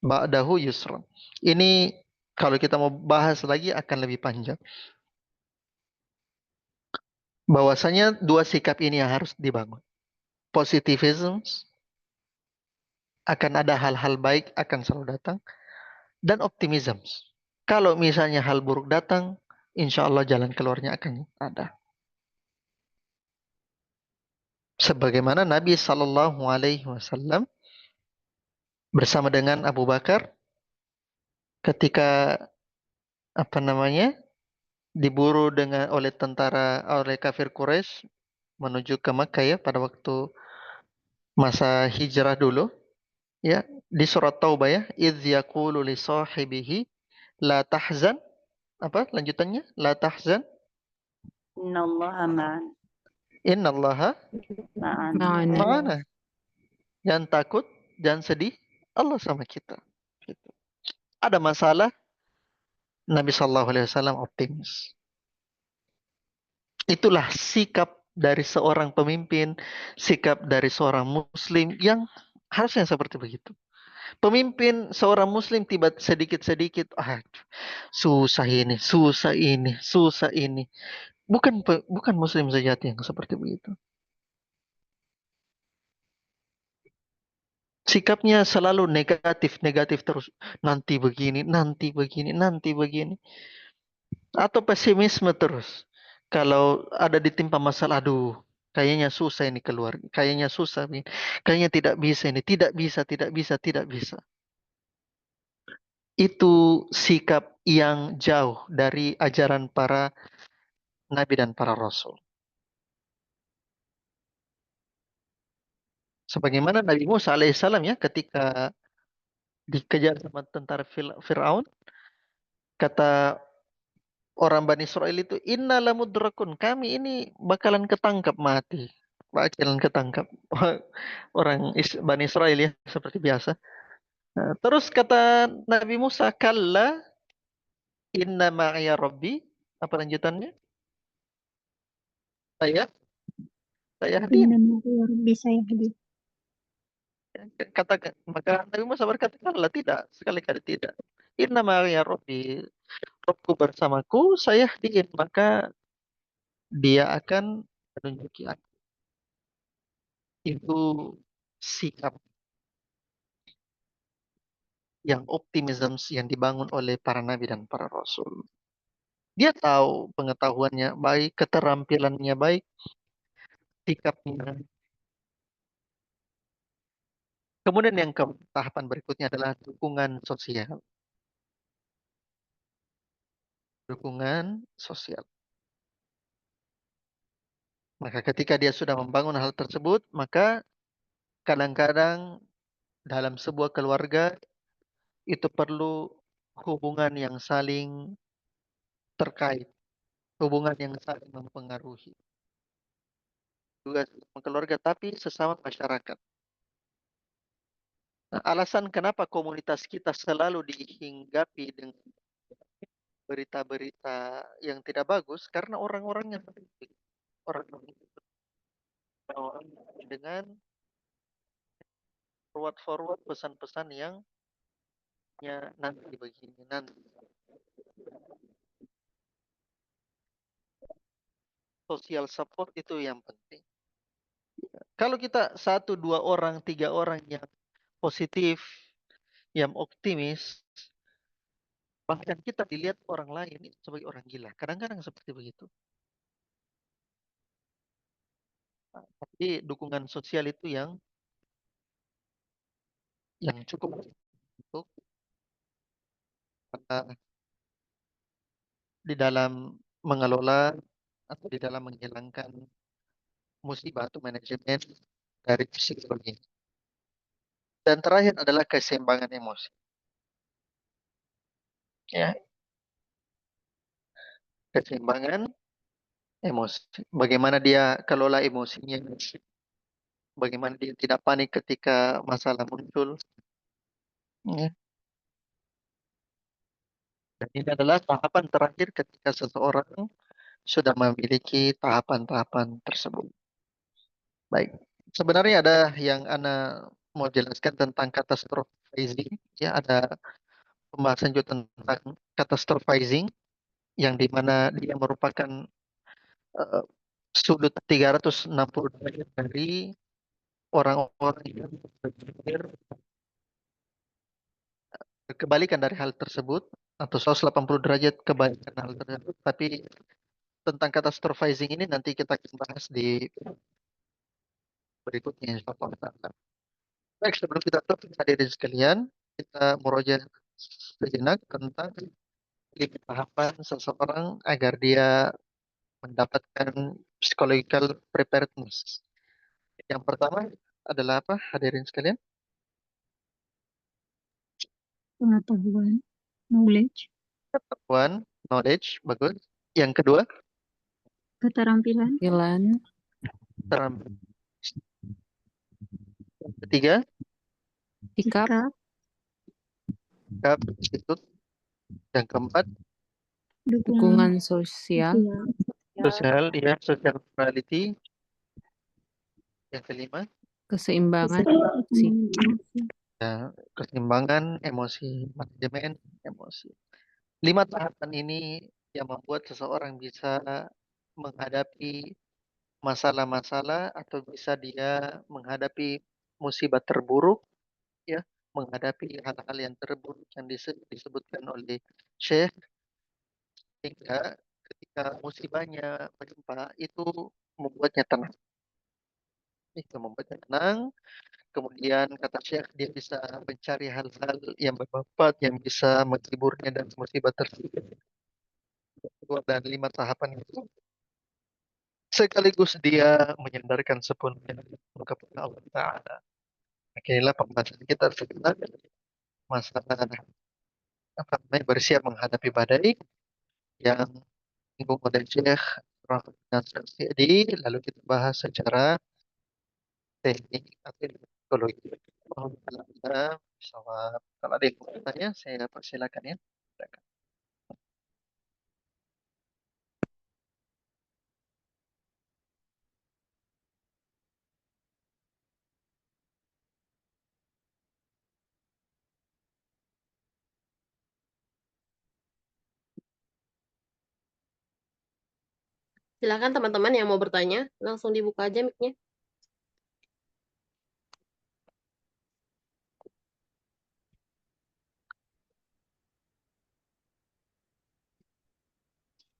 Ba'dahu yusran. Ini kalau kita mau bahas lagi akan lebih panjang. Bahwasanya dua sikap ini yang harus dibangun. Positivism, akan ada hal-hal baik akan selalu datang. Dan optimism. Kalau misalnya hal buruk datang, insya Allah jalan keluarnya akan ada. Sebagaimana Nabi SAW bersama dengan Abu Bakar ketika diburu oleh kafir Quraisy menuju ke Makkah, ya, pada waktu masa hijrah dulu, ya, di surat Taubah, ya, idz yaqulu li sahibihi la tahzan, apa lanjutannya, la tahzan Innallaha ma'an. innallaha Ma'ana. ma'ana. Jangan takut, jangan sedih, Allah sama kita. Gitu. Ada masalah, Nabi SAW optimis. Itulah sikap dari seorang pemimpin, sikap dari seorang muslim yang harusnya seperti begitu. Pemimpin seorang muslim tiba sedikit-sedikit, susah ini, susah ini, susah ini. Bukan muslim sejati yang seperti begitu. Sikapnya selalu negatif terus. Nanti begini, nanti begini, nanti begini. Atau pesimisme terus. Kalau ada ditimpa masalah, aduh, kayaknya susah ini keluar. Kayaknya susah ini. Kayaknya tidak bisa ini. Tidak bisa, tidak bisa, tidak bisa. Itu sikap yang jauh dari ajaran para nabi dan para rasul. Sebagaimana Nabi Musa alaihissalam ya, ketika dikejar sama tentara Fir'aun, kata orang Bani Israel itu, inna lamudrakun, kami ini bakalan ketangkap mati. Bakalan ketangkap. Orang Bani Israel ya, seperti biasa. Nah, terus kata Nabi Musa, kalla inna ma'aya rabbi. Apa lanjutannya? Saya hadin. Innama huwa rabbi sayahdi. Katakan, maka Nabi Musa berkata, kalla, tidak. Sekali-kali tidak. Inna ma'aya rabbi. Robku bersamaku, saya hadin. Maka dia akan menunjuki aku. Itu sikap yang optimism yang dibangun oleh para nabi dan para rasul. Dia tahu pengetahuannya baik, keterampilannya baik, sikapnya. Kemudian yang tahapan berikutnya adalah dukungan sosial. Dukungan sosial. Maka ketika dia sudah membangun hal tersebut, maka kadang-kadang dalam sebuah keluarga itu perlu hubungan yang saling terkait, hubungan yang saling mempengaruhi. Juga sesama keluarga, tapi sesama masyarakat. Nah, alasan kenapa komunitas kita selalu dihinggapi dengan berita-berita yang tidak bagus, karena orang-orangnya orang-orang dengan forward pesan-pesan yang nanti begini, nanti. Social support itu yang penting. Kalau kita 1, 2 orang, 3 orang yang positif, yang optimis, bahkan kita dilihat orang lain sebagai orang gila. Kadang-kadang seperti begitu. Tapi dukungan sosial itu yang cukup untuk di dalam mengelola atau di dalam menghilangkan musibah atau manajemen dari psikologi. Dan terakhir adalah keseimbangan emosi. Ya. Keseimbangan emosi. Bagaimana dia kelola emosinya. Bagaimana dia tidak panik ketika masalah muncul. Ya. Dan ini adalah tahapan terakhir ketika seseorang sudah memiliki tahapan-tahapan tersebut. Baik. Sebenarnya ada yang Ana mau jelaskan tentang catastrophizing. Ya, ada pembahasan juga tentang catastrophizing yang dimana dia merupakan sudut 360 derajat dari orang-orang yang berpikir kebalikan dari hal tersebut atau 180 derajat kebalikan hal tersebut. Tapi tentang catastrophizing ini nanti kita akan bahas di berikutnya, insyaallah. Baik, sebelum kita tutup hadirin sekalian, kita murojaah sejenak tentang 5 tahapan seseorang agar dia mendapatkan psychological preparedness. Yang pertama adalah apa, hadirin sekalian? Pengetahuan, knowledge. Pengetahuan, knowledge, bagus. Yang kedua, Keterampilan. keterampilan. Yang ketiga, Sikap. attitude. Yang keempat, Dukungan sosial. social, ya, social morality. Yang kelima, Keseimbangan. keseimbangan emosi, manajemen emosi. 5 tahapan ini yang membuat seseorang bisa menghadapi masalah-masalah atau bisa dia menghadapi musibah terburuk, ya, menghadapi hal-hal yang terburuk yang disebutkan oleh Syekh, sehingga ketika musibahnya menimpa itu membuatnya tenang. Itu membuatnya tenang. Kemudian kata Syekh dia bisa mencari hal-hal yang bermanfaat yang bisa menghiburnya dan musibah tersebut. Dan 5 tahapan itu sekaligus dia menyandarkan sepenuhnya kepada Allah Ta'ala. Inilah pembahasan kita sekitar masalah bersiap menghadapi badai yang disinggung oleh Syekh Rahman Sa'di. Lalu kita bahas secara teknik atau psikologi. Kalau ada yang mau bertanya, saya persilakan ya. Silakan. Silakan teman-teman yang mau bertanya, langsung dibuka aja mic-nya.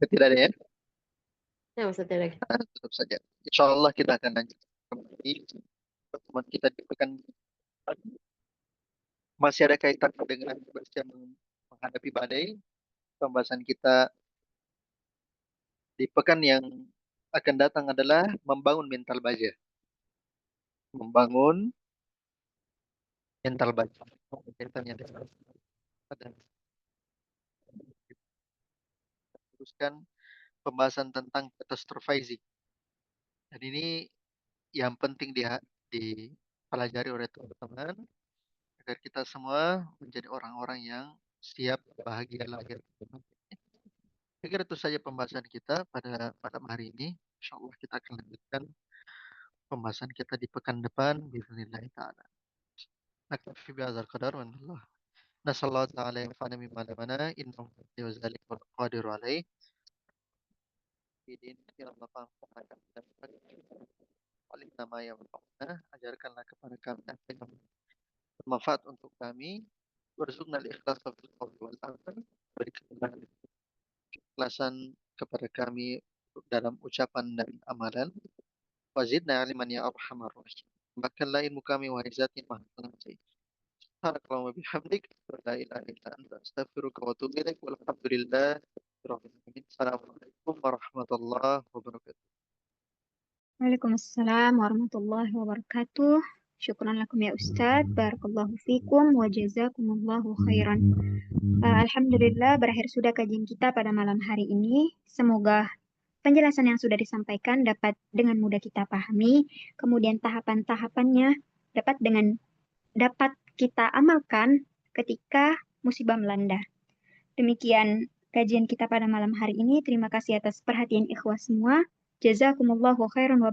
Tidak ada ya? Ya, maksudnya lagi. Tutup saja. Insya Allah kita akan lanjut kembali pertemuan kita di pekan depan. Masih ada kaitan dengan bersiap menghadapi badai. Pembahasan kita di pekan yang akan datang adalah membangun mental baja. Membangun mental baja. Kaitannya dengan dan teruskan pembahasan tentang catastrophizing. Dan ini yang penting dipelajari oleh teman-teman agar kita semua menjadi orang-orang yang siap bahagia lahir. Saya kira itu saja pembahasan kita pada malam hari ini. Insya Allah kita akan lanjutkan pembahasan kita di pekan depan. Bismillah ta'ala. Naktafi bihadzal qadar wa Allah. Nasallahu ta'ala yanfa'ana mimma 'allamana innahu waliyyu dzalika wal qadiru 'alaih. Bidin yang Bapak alimna ma yanfa'una, ajarkanlah kepada kami apa yang bermanfaat untuk kami. Warzuqna al-ikhlasa fil qawli wal amal. Berikanlah keikhlasan kepada kami dalam ucapan dan amalan. Wazidna ilman ya arhamar rahim. Tambahkanlah ilmu kami wahai zat yang maha pengasih. Subhanakallah wa bihamdik, la ilaha illa anta, astaghfiruka wa atubu ilaik. Walhamdulillah. Assalamualaikum warahmatullahi wabarakatuh. Waalaikumsalam warahmatullahi wabarakatuh. Syukran lakum ya Ustadz. Barakallahu fikum wa jazakumullahu khairan. Alhamdulillah berakhir sudah kajian kita pada malam hari ini. Semoga penjelasan yang sudah disampaikan dapat dengan mudah kita pahami. Kemudian tahapan-tahapannya dapat kita amalkan ketika musibah melanda. Demikian kajian kita pada malam hari ini. Terima kasih atas perhatian ikhwah semua. Jazakumullahu khairan wa